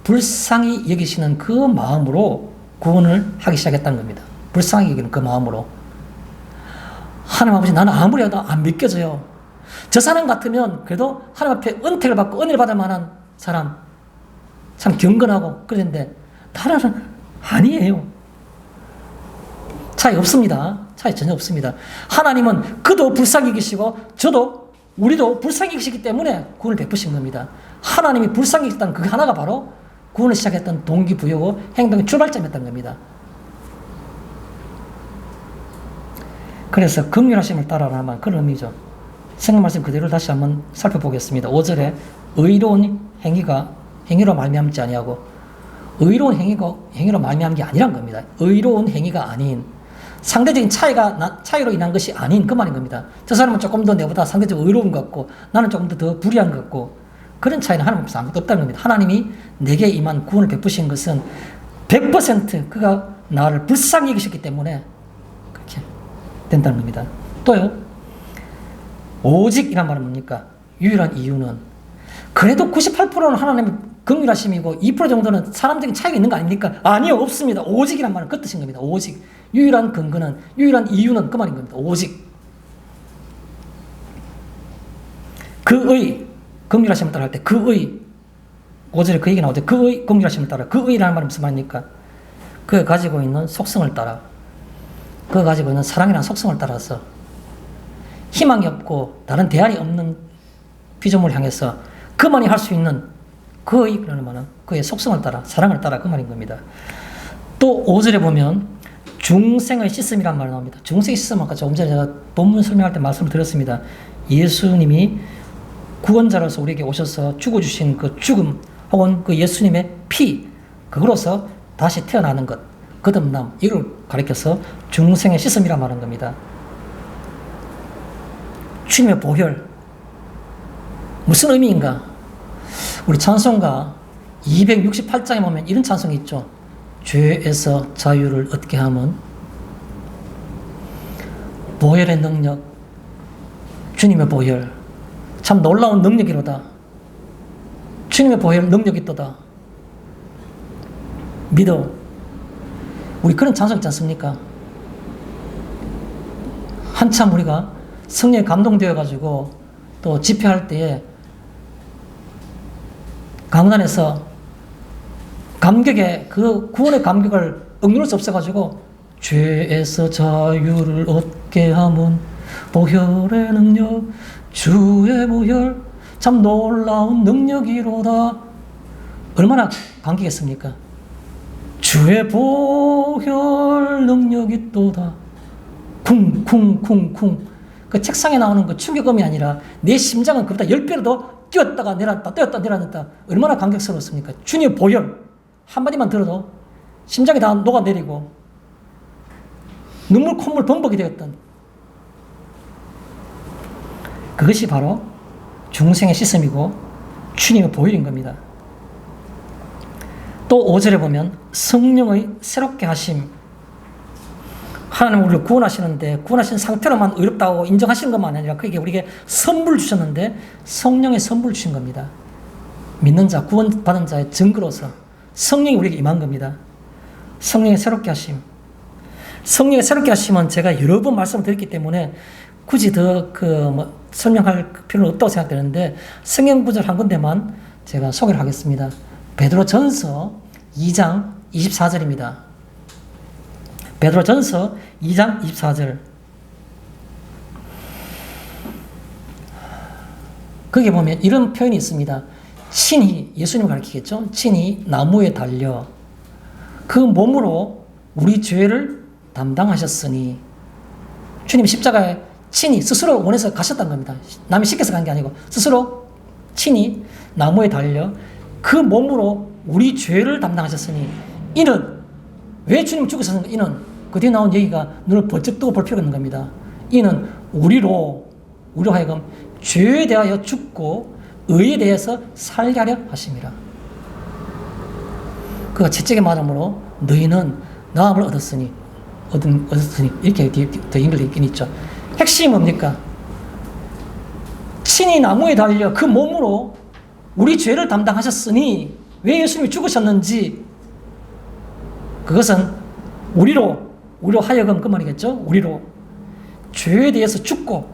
불쌍히 여기시는 그 마음으로 구원을 하기 시작했다는 겁니다. 불쌍히 여기는 그 마음으로. 하나님 아버지, 나는 아무리 해도 안 믿겨져요. 저 사람 같으면 그래도 하나님 앞에 은택을 받고 은혜를 받을 만한 사람, 참 경건하고 그랬는데 나는 아니에요. 차이 없습니다. 차이 전혀 없습니다. 하나님은 그도 불쌍히 여기시고 우리도 불쌍히 여기시기 때문에 구원을 베푸신 겁니다. 하나님이 불쌍히 여기셨다는 그 하나가 바로 구원을 시작했던 동기부여고 행동의 출발점이었던 겁니다. 그래서 긍휼하심을 따라라는 그런 의미죠. 성경 말씀 그대로 다시 한번 살펴보겠습니다. 5절에 의로운 행위로 말미암지 아니하고, 의로운 행위로 말미암은 게 아니란 겁니다. 의로운 행위가 아닌, 상대적인 차이로 인한 것이 아닌 그 말인 겁니다. 저 사람은 조금 더 내보다 상대적으로 의로운 것 같고 나는 조금 더 불의한 것 같고, 그런 차이는 하나님 앞에서 아무것도 없다는 겁니다. 하나님이 내게 임한 구원을 베푸신 것은 100% 그가 나를 불쌍히 여기셨기 때문에 그렇게 된다는 겁니다. 또요, 오직이란 말은 뭡니까? 유일한 이유는 그래도 98%는 하나님의 긍휼하심이고 2% 정도는 사람적인 차이가 있는 거 아닙니까? 아니요, 없습니다. 오직이란 말은 그 뜻인 겁니다. 오직. 유일한 근거는, 유일한 이유는 그 말인 겁니다. 오직. 그의 긍휼하심을 따라 할 때 그의, 5절에 그 얘기 나오죠. 그의 긍휼하심을 따라. 그의라는 말은 무슨 말입니까? 그가 가지고 있는 속성을 따라, 그가 가지고 있는 사랑이라는 속성을 따라서 희망이 없고 다른 대안이 없는 피조물을 향해서 그만이 할 수 있는 그의, 그러는 말은 그의 속성을 따라, 사랑을 따라, 그 말인 겁니다. 또 5절에 보면 중생의 씻음이란 말이 나옵니다. 중생의 씻음, 아까 조금 전에 제가 본문 설명할 때 말씀을 드렸습니다. 예수님이 구원자로서 우리에게 오셔서 죽어주신 그 죽음, 혹은 그 예수님의 피, 그거로서 다시 태어나는 것, 거듭남, 이걸 가리켜서 중생의 씻음이란 말인 겁니다. 주님의 보혈, 무슨 의미인가? 우리 찬송가 268장에 보면 이런 찬송이 있죠. 죄에서 자유를 얻게 함은 보혈의 능력, 주님의 보혈, 참 놀라운 능력이로다. 주님의 보혈 능력이 있도다. 믿어. 우리 그런 찬송 있지 않습니까? 한참 우리가 성령에 감동되어가지고 또 집회할 때에 강단에서 감격의 그 구원의 감격을 억누를 수 없어가지고 죄에서 자유를 얻게 함은 보혈의 능력, 주의 보혈, 참 놀라운 능력이로다. 얼마나 감격했습니까? 주의 보혈 능력이 또다. 쿵쿵쿵쿵. 그 책상에 나오는 그 충격음이 아니라 내 심장은 그보다 10배로 더 뛰었다가 내렸다, 뛰었다 내렸다. 얼마나 감격스러웠습니까? 주님의 보혈 한마디만 들어도 심장이 다 녹아내리고 눈물 콧물 범벅이 되었던, 그것이 바로 중생의 시스템이고 주님의 보혈인 겁니다. 또 5절에 보면 성령의 새롭게 하심. 하나님 우리를 구원하시는데 구원하신 상태로만 의롭다고 인정하시는 것만 아니라 그게 우리에게 선물 주셨는데 성령의 선물 주신 겁니다. 믿는 자, 구원받은 자의 증거로서 성령이 우리에게 임한 겁니다. 성령의 새롭게 하심. 성령의 새롭게 하심은 제가 여러 번 말씀을 드렸기 때문에 굳이 더 설명할 필요는 없다고 생각되는데 성경 구절 한 군데만 제가 소개를 하겠습니다. 베드로전서 2장 24절입니다. 베드로전서 2장 24절. 거기에 보면 이런 표현이 있습니다. 친히, 예수님을 가리키겠죠? 친히 나무에 달려 그 몸으로 우리 죄를 담당하셨으니, 주님 십자가에 친히 스스로 원해서 가셨던 겁니다. 남이 시켜서 간 게 아니고 스스로 친히 나무에 달려 그 몸으로 우리 죄를 담당하셨으니, 이는 왜 주님 죽으셨는가? 이는 그 뒤에 나온 얘기가 눈을 번쩍 뜨고 볼 필요가 있는 겁니다. 이는 우리로 하여금 죄에 대하여 죽고 의에 대해서 살게 하려 하심이라. 그가 채찍에 맞음으로 너희는 나음을 얻었으니 이렇게 더 연결되어 있긴 있죠. 핵심이 뭡니까? 친히 나무에 달려 그 몸으로 우리 죄를 담당하셨으니, 왜 예수님이 죽으셨는지, 그것은 우리로 하여금 그 말이겠죠? 우리로 죄에 대해서 죽고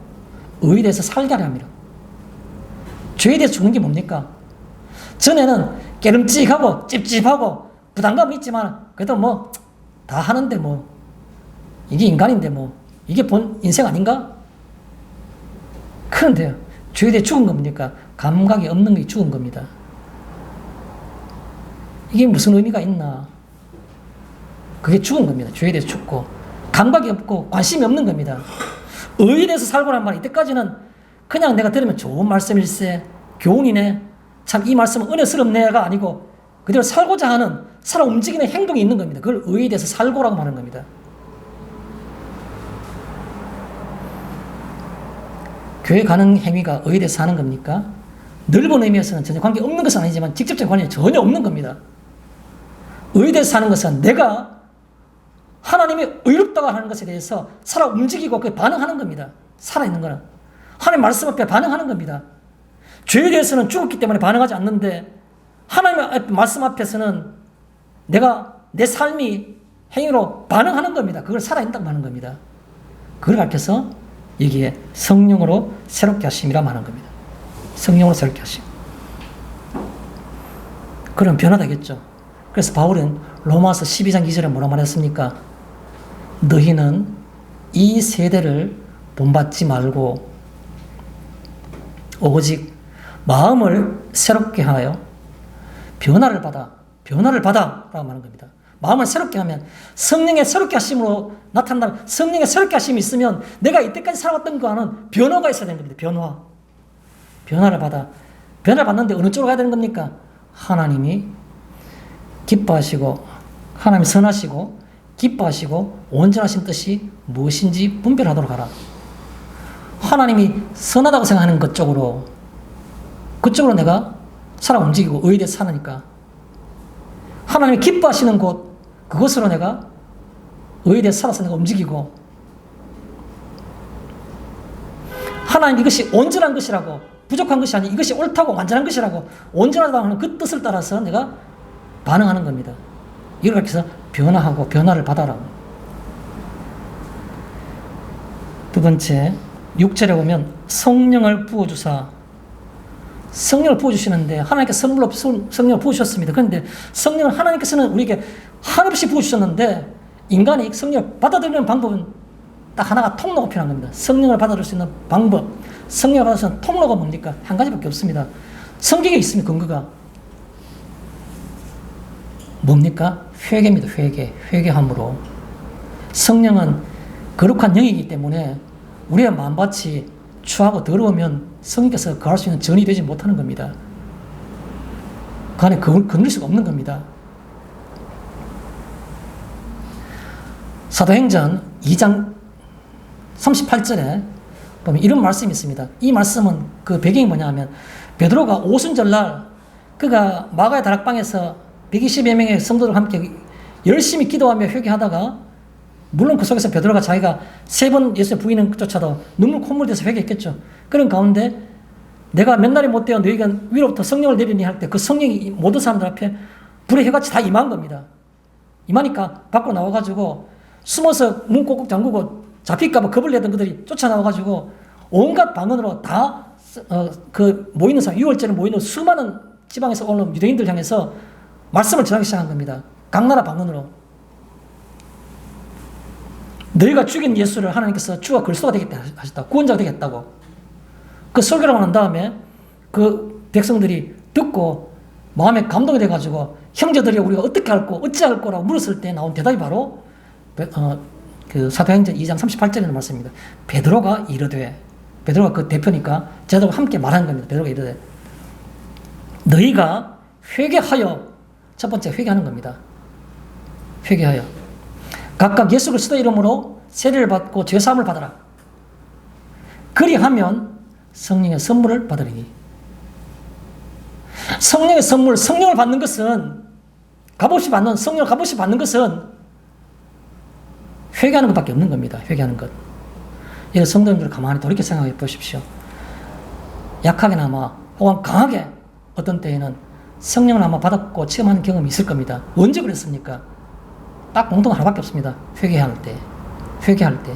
의에 대해서 살게 하려 합니다. 죄에 대해서 죽는 게 뭡니까? 전에는 깨름직하고 찝찝하고 부담감이 있지만 그래도 다 하는데 이게 인간인데 이게 본 인생 아닌가? 그런데요, 죄에 대해 죽은 겁니까? 감각이 없는 게 죽은 겁니다. 이게 무슨 의미가 있나? 그게 죽은 겁니다. 죄에 대해서 죽고 감각이 없고 관심이 없는 겁니다. 의에 대해서 살고란 말이 이때까지는 그냥 내가 들으면 좋은 말씀일세, 교훈이네, 참 이 말씀은 은혜스럽네가 아니고 그대로 살고자 하는, 살아 움직이는 행동이 있는 겁니다. 그걸 의에 대해서 살고라고 하는 겁니다. 교회 가는 행위가 의에 대해서 사는 겁니까? 넓은 의미에서는 전혀 관계 없는 것은 아니지만 직접적인 관련이 전혀 없는 겁니다. 의에 대해서 사는 것은 내가 하나님이 의롭다고 하는 것에 대해서 살아 움직이고 그에 반응하는 겁니다. 살아있는 거는. 하나님 말씀 앞에 반응하는 겁니다. 죄에 대해서는 죽었기 때문에 반응하지 않는데 하나님의 말씀 앞에서는 내가 내 삶이 행위로 반응하는 겁니다. 그걸 살아있다고 하는 겁니다. 그걸 가르쳐서 여기에 성령으로 새롭게 하심이라 말하는 겁니다. 성령으로 새롭게 하심. 그럼 변화되겠죠. 그래서 바울은 로마서 12장 2절에 뭐라 말했습니까? 너희는 이 세대를 본받지 말고 오직 마음을 새롭게 하여 변화를 받아 라고 말하는 겁니다. 마음을 새롭게 하면 성령의 새롭게 하심으로 나타난다면, 성령의 새롭게 하심이 있으면 내가 이때까지 살아왔던 거와는 변화가 있어야 되는 겁니다. 변화를 받는데 어느 쪽으로 가야 되는 겁니까? 하나님이 기뻐하시고, 하나님이 선하시고 기뻐하시고 온전하신 뜻이 무엇인지 분별하도록 하라. 하나님이 선하다고 생각하는 그쪽으로 내가 살아 움직이고 의에 대해서 사니까, 하나님이 기뻐하시는 곳, 그것으로 내가 의에 대해서 살아서 내가 움직이고, 하나님 이것이 온전한 것이라고, 부족한 것이 아니 이것이 옳다고 완전한 것이라고, 온전하다고 하는 그 뜻을 따라서 내가 반응하는 겁니다. 이걸 가르쳐서 변화하고 변화를 받아라. 두 번째, 6절에 보면 성령을 부어주사. 성령을 부어주시는데 하나님께서 선물로 성령을 부어주셨습니다. 그런데 성령을 하나님께서는 우리에게 한없이 부어주셨는데 인간이 성령을 받아들이는 방법은 딱 하나가, 통로가 필요한 겁니다. 성령을 받아들일 수 있는 방법, 성령을 받아들일 수 있는 통로가 뭡니까? 한 가지밖에 없습니다. 성경에 있습니다. 근거가 뭡니까? 회개입니다. 회개함으로. 성령은 거룩한 영이기 때문에 우리의 마음밭이 추하고 더러우면 성령께서 거할 수 있는 전이 되지 못하는 겁니다. 그 안에 거느릴 수가 없는 겁니다. 사도행전 2장 38절에 보면 이런 말씀이 있습니다. 이 말씀은 그 배경이 뭐냐 하면 베드로가 오순절날 그가 마가의 다락방에서 120여 명의 성도들과 함께 열심히 기도하며 회개하다가 물론 그 속에서 베드로가 자기가 3번 예수의 부인을 쫓아도 눈물 콧물 돼서 회개했겠죠. 그런 가운데 내가 몇 날이 못 되어 너희가 위로부터 성령을 내리니 할 때 그 성령이 모든 사람들 앞에 불의 혀같이 다 임한 겁니다. 임하니까 밖으로 나와가지고 숨어서 문 꼭꼭 잠그고 잡힐까봐 겁을 내던 그들이 쫓아나와가지고 온갖 방언으로 다 그 모이는 사람, 6월절에 모이는 수많은 지방에서 오는 유대인들 향해서 말씀을 전하기 시작한 겁니다. 각 나라 방언으로. 너희가 죽인 예수를 하나님께서 주가 그리스도가 되겠다 하셨다. 구원자가 되겠다고. 그 설교를 한 다음에 그 백성들이 듣고 마음에 감동이 돼가지고 형제들이 우리가 어떻게 할 거, 어찌할 거라고 물었을 때 나온 대답이 바로 그 사도행전 2장 38절에 있는 말씀입니다. 베드로가 이르되, 베드로가 그 대표니까 제자들과 함께 말하는 겁니다. 베드로가 이르되 너희가 회개하여, 첫 번째 회개하는 겁니다. 회개하여 각각 예수 그리스도 이름으로 세례를 받고 죄사함을 받아라. 그리하면 성령의 선물을 받으리니. 성령의 선물, 성령을 받는 것은 성령을 값없이 받는 것은 회개하는 것밖에 없는 겁니다. 회개하는 것. 이거 성도님들 가만히 돌이켜 생각해 보십시오. 약하게나마 혹은 강하게 어떤 때에는 성령을 아마 받았고 체험하는 경험이 있을 겁니다. 언제 그랬습니까? 딱 공통 하나밖에 없습니다. 회개할 때. 회개할 때.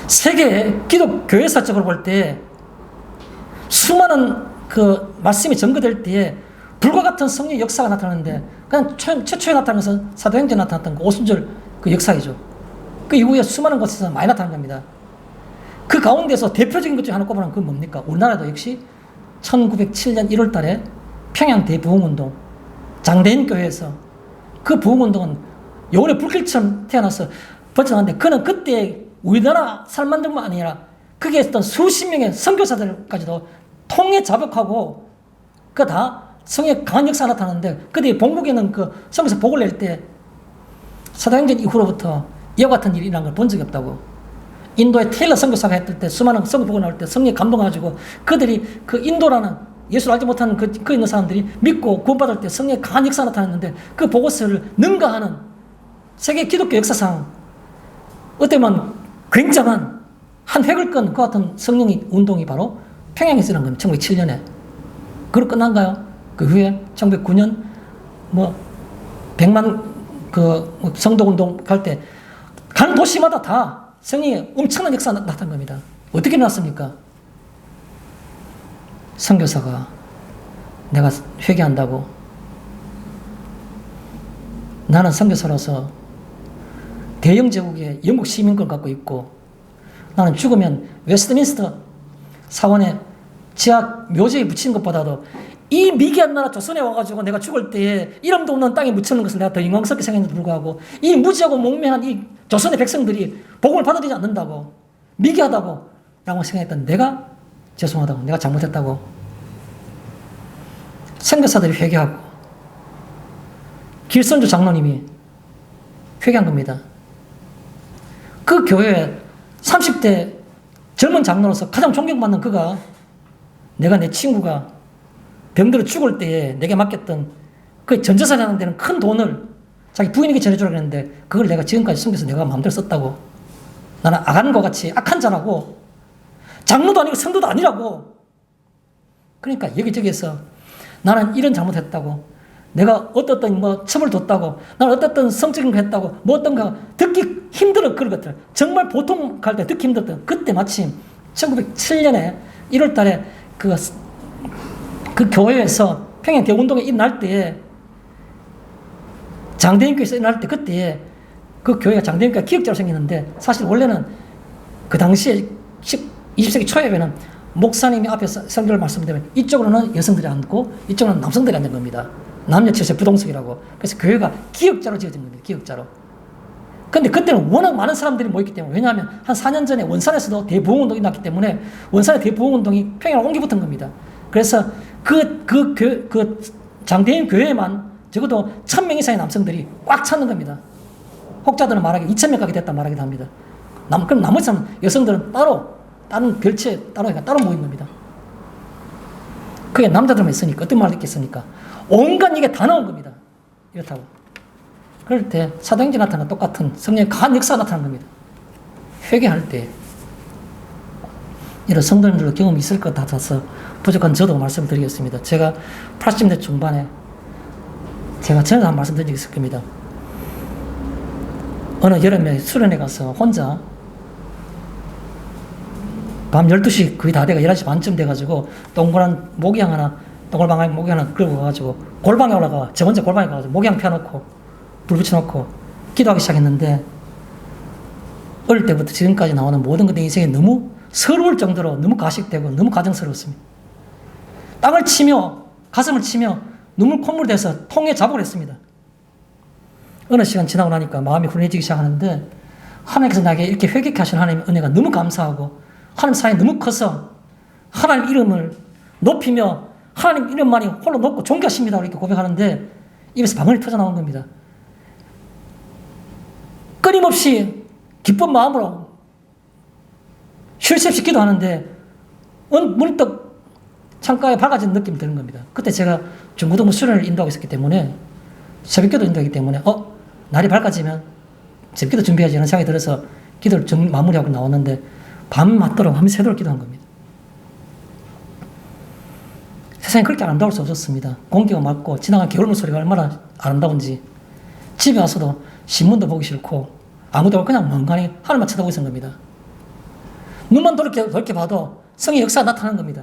세계 기독 교회사적으로 볼 때 수많은 그 말씀이 전거될 때에 불과 같은 성령의 역사가 나타나는데 그냥 최초에 나타나는 것은 사도행전에 나타났던 그 오순절 그 역사이죠. 그 이후에 수많은 곳에서 많이 나타난 겁니다. 그 가운데서 대표적인 것 중에 하나 꼽으면 그건 뭡니까? 우리나라도 역시 1907년 1월 달에 평양 대부흥운동, 장대인 교회에서 그 부흥운동은 여울의 불길처럼 태어나서 번져나갔는데 그는 그때 우리나라 사람만들만 아니라 거기에 있었던 수십 명의 선교사들까지도 통해 자복하고 그 다 성의 강한 역사가 나타나는데 그때 본국에는 그 성에서 복을 낼 때 사도행전 이후로부터 이와 같은 일이 일어난 걸 본 적이 없다고. 인도의 테일러 선교사가 했을 때 수많은 선교복을 나올 때 성령에 감동해가지고 그들이 그 인도라는 예수를 알지 못하는 그 있는 사람들이 믿고 구원받을 때 성령의 강한 역사가 나타났는데 그 보고서를 능가하는 세계 기독교 역사상 어떻게 보면 굉장한 한 획을 끈 그 같은 성령의 운동이 바로 평양에서 일어난 겁니다. 1907년에. 그걸 끝난가요? 그 후에 1909년 100만 그 성도운동 갈 때 간 도시마다 다 성령의 엄청난 역사가 나타난 겁니다. 어떻게 일어났습니까? 선교사가 내가 회개한다고, 나는 선교사로서 대영 제국의 영국 시민권을 갖고 있고 나는 죽으면 웨스트민스터 사원에 지하 묘지에 붙이는 것보다도 이 미개한 나라 조선에 와가지고 내가 죽을 때에 이름도 없는 땅에 묻히는 것을 내가 더 영광스럽게 생각했는데도 불구하고 이 무지하고 몽매한 이 조선의 백성들이 복음을 받아들이지 않는다고, 미개하다고 라고 생각했던 내가 죄송하다고, 내가 잘못했다고 선교사들이 회개하고 길선주 장로님이 회개한 겁니다. 그 교회에 30대 젊은 장로로서 가장 존경받는 그가 내가 내 친구가 병들어 죽을 때에 내게 맡겼던 그 전재산이라는 데는 큰 돈을 자기 부인에게 전해주라고 했는데 그걸 내가 지금까지 숨겨서 내가 마음대로 썼다고. 나는 악한과 같이 악한 자라고, 장로도 아니고 성도도 아니라고. 그러니까 여기저기에서 나는 이런 잘못했다고, 내가 어떤 첩을 뒀다고, 나는 어떤 성적인 거 했다고, 어떤 거 듣기 힘들어 그런 것들. 정말 보통 갈 때 듣기 힘들었던 그때 마침 1907년에 1월 달에 그 교회에서 평양 대운동이 일어날 때에 장대인교회에서 일어날 때 그때에 그 교회가 장대인교회가 기역자로 생겼는데 사실 원래는 그 당시에 20세기 초에는 목사님이 앞에서 설교를 말씀드리면 이쪽으로는 여성들이 앉고 이쪽으로는 남성들이 앉는 겁니다. 남녀 칠세 부동석이라고. 그래서 교회가 기역자로 지어진 겁니다. 기역자로. 근데 그때는 워낙 많은 사람들이 모였기 때문에, 왜냐하면 한 4년 전에 원산에서도 대부흥운동이 났기 때문에 원산의 대부흥운동이 평양으로 옮겨 붙은 겁니다. 그래서 그 장대인 교회에만 적어도 1000명 이상의 남성들이 꽉 찼는 겁니다. 혹자들은 말하기 2,000명까지 됐다 말하기도 합니다. 그럼 나머지 여성들은 따로, 다른 별채 따로 모인 겁니다. 그게 남자들만 있으니까, 어떤 말을 있겠습니까? 온갖 이게 다 나온 겁니다. 이렇다고. 그럴 때 사도행전 나타나는 똑같은 성령의 강한 역사가 나타난 겁니다. 회개할 때 이런 성도님들도 경험이 있을 것 같아서 부족한 저도 말씀을 드리겠습니다. 제가 80대 중반에 제가 전에도 한 말씀 드린 적이 있을 겁니다. 어느 여름에 수련회 가서 혼자 밤 12시 거의 다 돼가 11시 반쯤 돼가지고 동그란 동글방울 모기 하나 끌고 가가지고 골방에 올라가, 저 혼자 골방에 가가지고 모기향 펴놓고 불 붙여놓고 기도하기 시작했는데 어릴 때부터 지금까지 나오는 모든 것들이 인생에 너무 서러울 정도로 너무 가식되고 너무 가정스러웠습니다. 땅을 치며 가슴을 치며 눈물 콧물 대서 통에 자복을 했습니다. 어느 시간 지나고 나니까 마음이 훈훈해지기 시작하는데 하나님께서 나에게 이렇게 회개케 하신 하나님의 은혜가 너무 감사하고 하나님 사랑이 너무 커서 하나님 이름을 높이며 하나님 이름만이 홀로 높고 존귀하십니다 이렇게 고백하는데 입에서 방언이 터져나온 겁니다. 끊임없이 기쁜 마음으로 쉴 새 없이 기도하는데 문득 창가에 밝아진 느낌이 드는 겁니다. 그때 제가 중고등부 수련을 인도하고 있었기 때문에 새벽기도 인도하기 때문에 날이 밝아지면 새벽기도 준비해야지 이런 생각이 들어서 기도를 마무리하고 나왔는데 밤 맞도록 밤이 새도록 기도한 겁니다. 세상에 그렇게 아름다울 수 없었습니다. 공기가 맑고 지나간 개울물 소리가 얼마나 아름다운지 집에 와서도 신문도 보기 싫고 아무도 그냥 멍하니 하늘만 쳐다보고 있는 겁니다. 눈만 돌이켜 봐도 성의 역사가 나타나는 겁니다.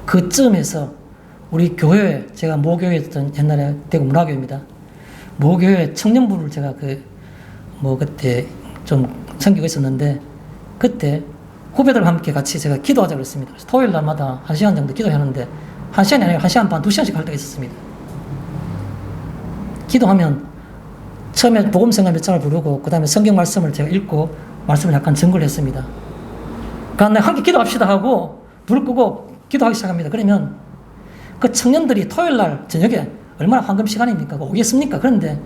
그쯤에서 우리 교회, 제가 모교회에 있던 옛날에 대구 문화교회입니다. 모교회 청년부를 제가 그때 좀 섬기고 있었는데 그때 후배들과 함께 같이 제가 기도하자고 했습니다. 그래서 토요일 날마다 1시간 정도 기도하는데 1시간이 아니라 1시간 반, 2시간씩 할 때가 있었습니다. 기도하면 처음에 복음성가 몇 장을 부르고 그 다음에 성경 말씀을 제가 읽고 말씀을 약간 증거를 했습니다. 그러니까 함께 기도합시다 하고 불을 끄고 기도하기 시작합니다. 그러면 그 청년들이 토요일 날 저녁에 얼마나 황금 시간입니까? 오겠습니까? 그런데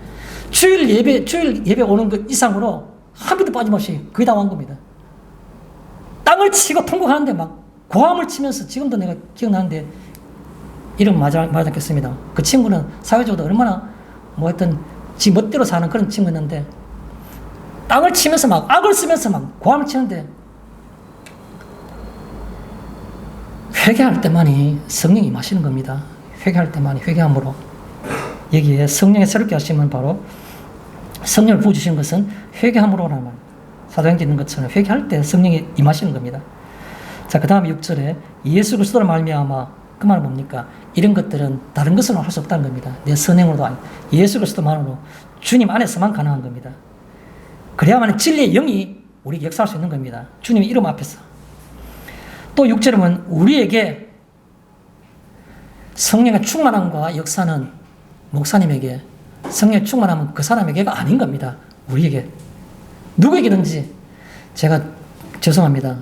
주일 예배 오는 것 이상으로 한 비도 빠짐없이 거의 다 온 겁니다. 땅을 치고 통곡하는데 막 고함을 치면서 지금도 내가 기억나는데 이름 말하지 않겠습니다. 그 친구는 사회적으로 얼마나 지 멋대로 사는 그런 친구였는데 땅을 치면서 막 악을 쓰면서 막 고함을 치는데 회개할 때만이 성령이 임하시는 겁니다. 회개할 때만이 회개함으로 여기에 성령의 새롭게 하시면 바로 성령을 부어주시는 것은 회개함으로라는 말. 사도행전에 있는 것처럼 회개할 때 성령이 임하시는 겁니다. 자, 그 다음에 6절에 예수 그리스도로 말미암아 그 말은 뭡니까? 이런 것들은 다른 것으로 할 수 없다는 겁니다. 내 선행으로도 아니고 예수 그리스도만으로 주님 안에서만 가능한 겁니다. 그래야만 진리의 영이 우리에게 역사할 수 있는 겁니다. 주님의 이름 앞에서. 또 6절에 보면 우리에게 성령의 충만함과 역사는 목사님에게 성령의 충만함은 그 사람에게가 아닌 겁니다. 우리에게. 누구에게든지 제가 죄송합니다.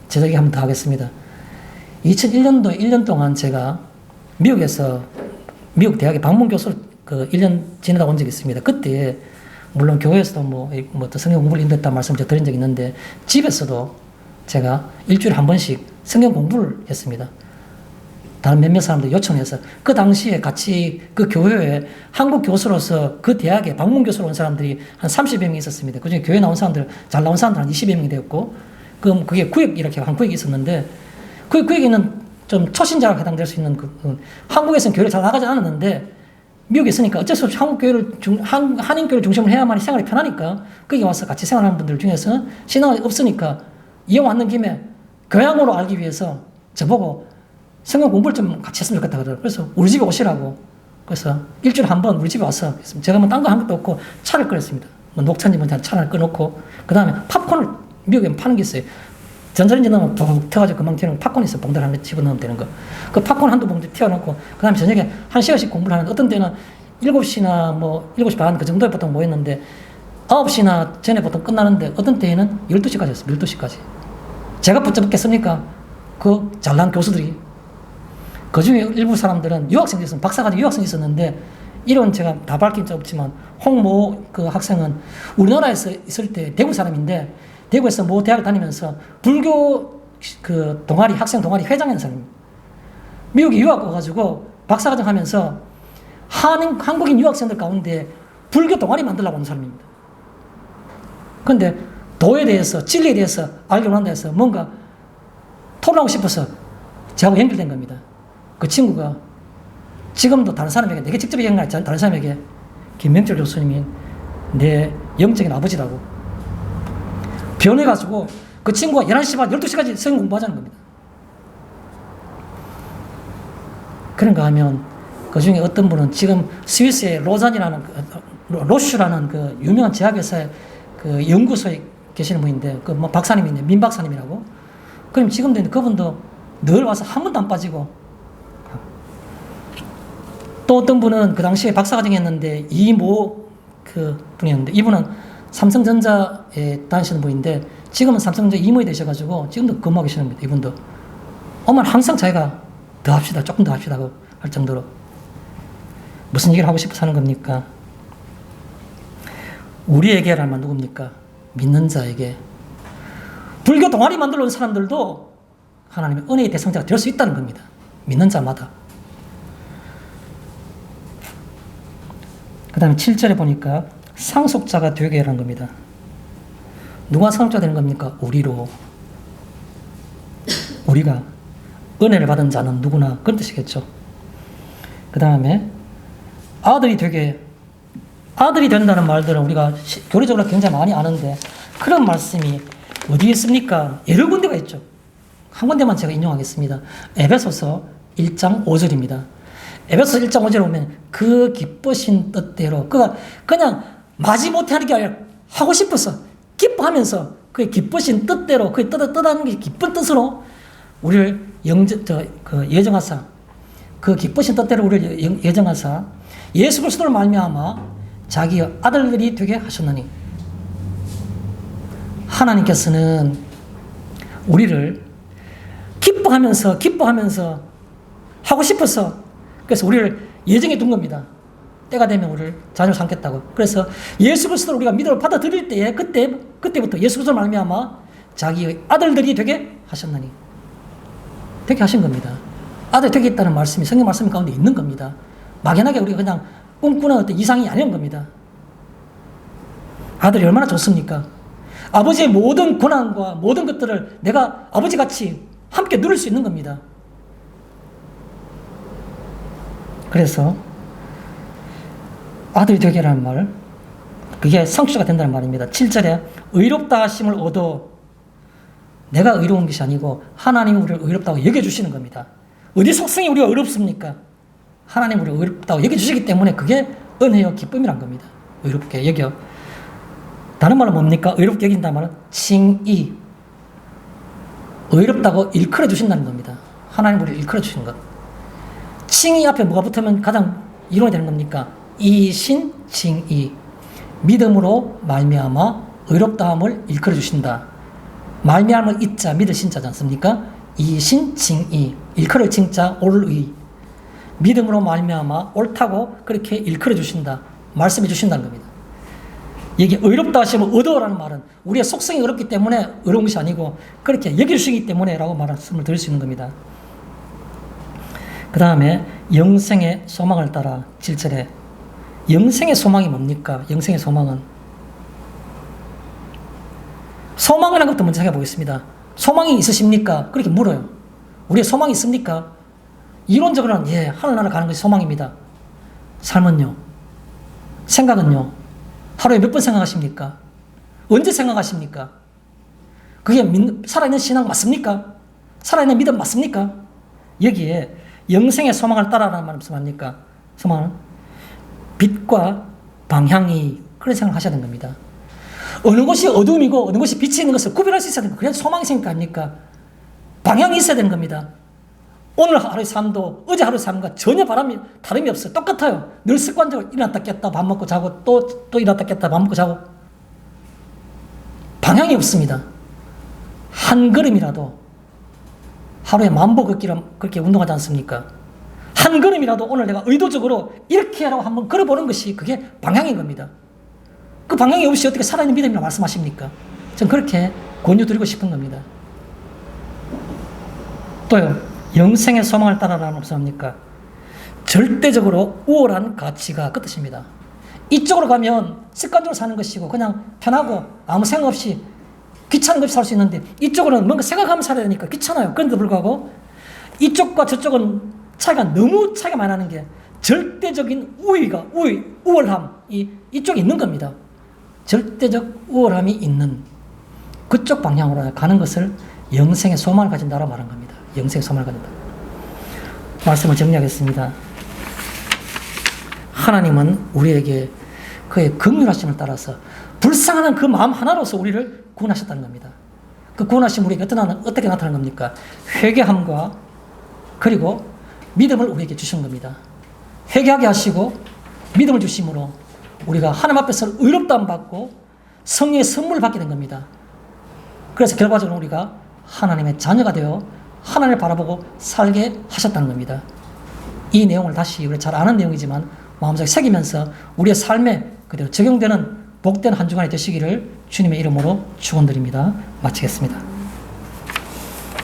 제 얘기 한번 더 하겠습니다. 2001년도 1년 동안 제가 미국에서 미국 대학에 방문 교수로 1년 지내다 온 적이 있습니다. 그때 물론 교회에서도 또 성경 공부를 인도했다는 말씀을 제가 드린 적이 있는데 집에서도 제가 일주일에 한 번씩 성경 공부를 했습니다. 다른 몇몇 사람들 요청해서 그 당시에 같이 그 교회에 한국 교수로서 그 대학에 방문 교수로 온 사람들이 한 30여 명이 있었습니다. 그중에 교회 나온 사람들, 잘 나온 사람들 한 20여 명이 되었고 그게 구역 이렇게 한 구역이 있었는데 그 구역에는 좀 초신자가 해당될 수 있는 한국에서는 교회를 잘 나가지 않았는데 미국에 있으니까 어쩔 수 없이 한인교회를 중심으로 해야만 생활이 편하니까 거기 와서 같이 생활하는 분들 중에서 신앙이 없으니까 이왕 왔는 김에 교양으로 알기 위해서 저보고 성경 공부를 좀 같이 했으면 좋겠다 그러더라고요. 그래서 우리 집에 오시라고. 그래서 일주일에 한 번 우리 집에 와서 제가 딴 거 한 것도 없고 차를 끓였습니다. 녹차님은 차를 끓여놓고 그 다음에 팝콘을 미국에 파는 게 있어요. 전자레인지 넣으면 푹 튀어가지고 금방 튀는 팝콘 있어요. 봉다리 한 개 집어넣으면 되는 거. 그 팝콘 한두 봉지 튀어놓고 그 다음에 저녁에 1시간씩 공부를 하는데 어떤 때는 7시나 7시 반 그 정도에 보통 모였는데 9시나 전에 보통 끝나는데 어떤 때에는 12시까지 했어요. 12시까지. 제가 붙잡겠습니까? 그 잘난 교수들이. 그 중에 일부 사람들은 유학생이 있었는데 박사까지 유학생이 있었는데 이런 제가 다 밝힌 적 없지만 홍모 그 학생은 우리나라에서 있을 때 대구 사람인데 대구에서 모 대학을 다니면서 불교 그 동아리 학생 동아리 회장인 사람입니다. 미국에 유학 가가지고 박사과정 하면서 한국인 유학생들 가운데 불교 동아리 만들려고 하는 사람입니다. 그런데 도에 대해서 진리에 대해서 알기로 한다 해서 뭔가 토론하고 싶어서 저하고 연결된 겁니다. 그 친구가 지금도 다른 사람에게, 내게 직접 얘기한 거 아니잖아요. 다른 사람에게 김명철 교수님이 내 영적인 아버지라고 변해가지고 그 친구가 11시 반 12시까지 성경 공부하자는 겁니다. 그런가 하면 그 중에 어떤 분은 지금 스위스의 로슈라는 그 유명한 제약회사의 그 연구소에 계시는 분인데 그 뭐 박사님인데 민 박사님이라고. 그럼 지금도 그분도 늘 와서 한 번도 안 빠지고, 또 어떤 분은 그 당시에 박사과정 했는데 이모 그 분이었는데 이분은 삼성전자에 다니시는 분인데 지금은 삼성전자 이모이 되셔가지고 지금도 근무하고 계시는 분입니다. 이분도 엄마는 항상 자기가 더 합시다, 조금 더 합시다 할 정도로. 무슨 얘기를 하고 싶어서 하는 겁니까? 우리에게란 말 누굽니까? 믿는 자에게. 불교 동아리 만들어 온 사람들도 하나님의 은혜의 대상자가 될 수 있다는 겁니다. 믿는 자마다. 그 다음에 7절에 보니까 상속자가 되게 하는 겁니다. 누가 상속자 되는 겁니까? 우리로. 우리가 은혜를 받은 자는 누구나 그런 뜻이겠죠. 그 다음에 아들이 되게, 아들이 된다는 말들은 우리가 교리적으로 굉장히 많이 아는데 그런 말씀이 어디에 있습니까? 여러 군데가 있죠. 한 군데만 제가 인용하겠습니다. 에베소서 1장 5절입니다. 에베소서 1장 5절에 보면 그 기쁘신 뜻대로, 그가 그냥 마지못해 하는 게 아니라 하고 싶어서 기뻐하면서 그의 기쁘신 뜻대로, 그의 뜻하는 게 기쁜 뜻으로 우리를 예정하사, 그 기쁘신 뜻대로 우리를 예정하사 예수 그리스도를 말미암아 자기 아들들이 되게 하셨느니. 하나님께서는 우리를 기뻐하면서 하고 싶어서, 그래서 우리를 예정해 둔 겁니다. 때가 되면 우리를 자녀로 삼겠다고. 그래서 예수 그리스도를 우리가 믿음으로 받아들일 때에 그때부터 예수 그리스도를 말미암아 자기의 아들들이 되게 하셨느니. 되게 하신 겁니다. 아들 되게 있다는 말씀이 성경 말씀 가운데 있는 겁니다. 막연하게 우리가 그냥 꿈꾸는 어떤 이상이 아닌 겁니다. 아들이 얼마나 좋습니까? 아버지의 모든 권한과 모든 것들을 내가 아버지같이 함께 누릴 수 있는 겁니다. 그래서 아들이 되게라는 말, 그게 상속자가 된다는 말입니다. 7절에 의롭다 하심을 얻어, 내가 의로운 것이 아니고 하나님이 우리를 의롭다고 여겨주시는 겁니다. 어디 속성이 우리가 의롭습니까? 하나님이 우리를 의롭다고 여겨주시기 때문에 그게 은혜요 기쁨이란 겁니다. 의롭게 여겨. 다른 말은 뭡니까? 의롭게 여긴다는 말은 칭의. 의롭다고 일컬어 주신다는 겁니다. 하나님 우리를 일컬어 주신 것. 칭의 앞에 뭐가 붙으면 가장 이론이 되는 겁니까? 이신 칭의. 믿음으로 말미암아 의롭다함을 일컬어 주신다. 말미암을 이자 믿을 신자지 않습니까? 이신 칭의. 일컬을 칭자 올의. 믿음으로 말미암아 옳다고 그렇게 일컬어 주신다. 말씀해 주신다는 겁니다. 여기 의롭다 하시면 얻어라는 말은 우리의 속성이 어렵기 때문에 어려운 것이 아니고 그렇게 여겨주시기 때문에 라고 말씀을 드릴 수 있는 겁니다. 그 다음에 영생의 소망을 따라 7절에 영생의 소망이 뭡니까? 영생의 소망은 소망을 한 것도 먼저 생각해보겠습니다. 소망이 있으십니까? 그렇게 물어요. 우리의 소망이 있습니까? 이론적으로는 예, 하늘나라 가는 것이 소망입니다. 삶은요? 생각은요? 하루에 몇 번 생각하십니까? 언제 생각하십니까? 그게 살아있는 신앙 맞습니까? 살아있는 믿음 맞습니까? 여기에 영생의 소망을 따라라는 말은 무슨 말입니까? 소망은 빛과 방향이 그런 생각을 하셔야 되는 겁니다. 어느 것이 어둠이고 어느 것이 빛이 있는 것을 구별할 수 있어야 됩니다. 그래야 소망이 생길 거 아닙니까? 방향이 있어야 되는 겁니다. 오늘 하루의 삶도 어제 하루의 삶과 전혀 다름이 없어요. 똑같아요. 늘 습관적으로 일어났다 깼다 밥 먹고 자고 또 일어났다 깼다 밥 먹고 자고. 방향이 없습니다. 한 걸음이라도 하루에 10,000보 걷기를 그렇게 운동하지 않습니까? 한 걸음이라도 오늘 내가 의도적으로 이렇게 하라고 한번 걸어보는 것이 그게 방향인 겁니다. 그 방향이 없이 어떻게 살아있는 믿음이라고 말씀하십니까? 전 그렇게 권유드리고 싶은 겁니다. 또요, 영생의 소망을 따라라는 없습니까? 절대적으로 우월한 가치가 그 뜻입니다. 이쪽으로 가면 습관적으로 사는 것이고 그냥 편하고 아무 생각 없이 귀찮은 것 없이 살 수 있는데 이쪽으로는 뭔가 생각하면서 살아야 되니까 귀찮아요. 그런데도 불구하고 이쪽과 저쪽은 너무 차이가 많이 나는 게 절대적인 우월함, 이쪽에 있는 겁니다. 절대적 우월함이 있는 그쪽 방향으로 가는 것을 영생의 소망을 가진다라고 말한 겁니다. 영생의 소망을 가진다. 말씀을 정리하겠습니다. 하나님은 우리에게 그의 긍휼하심을 따라서 불쌍한 그 마음 하나로서 우리를 구원하셨다는 겁니다. 그 구원하심 우리에게 어떻게 나타나는 겁니까? 회개함과 그리고 믿음을 우리에게 주신 겁니다. 회개하게 하시고 믿음을 주심으로 우리가 하나님 앞에서 의롭다함 받고 성령의 선물을 받게 된 겁니다. 그래서 결과적으로 우리가 하나님의 자녀가 되어 하나님을 바라보고 살게 하셨다는 겁니다. 이 내용을 다시 우리 잘 아는 내용이지만 마음속에 새기면서 우리의 삶에 그대로 적용되는 복된 한 주간이 되시기를 주님의 이름으로 축원드립니다. 마치겠습니다.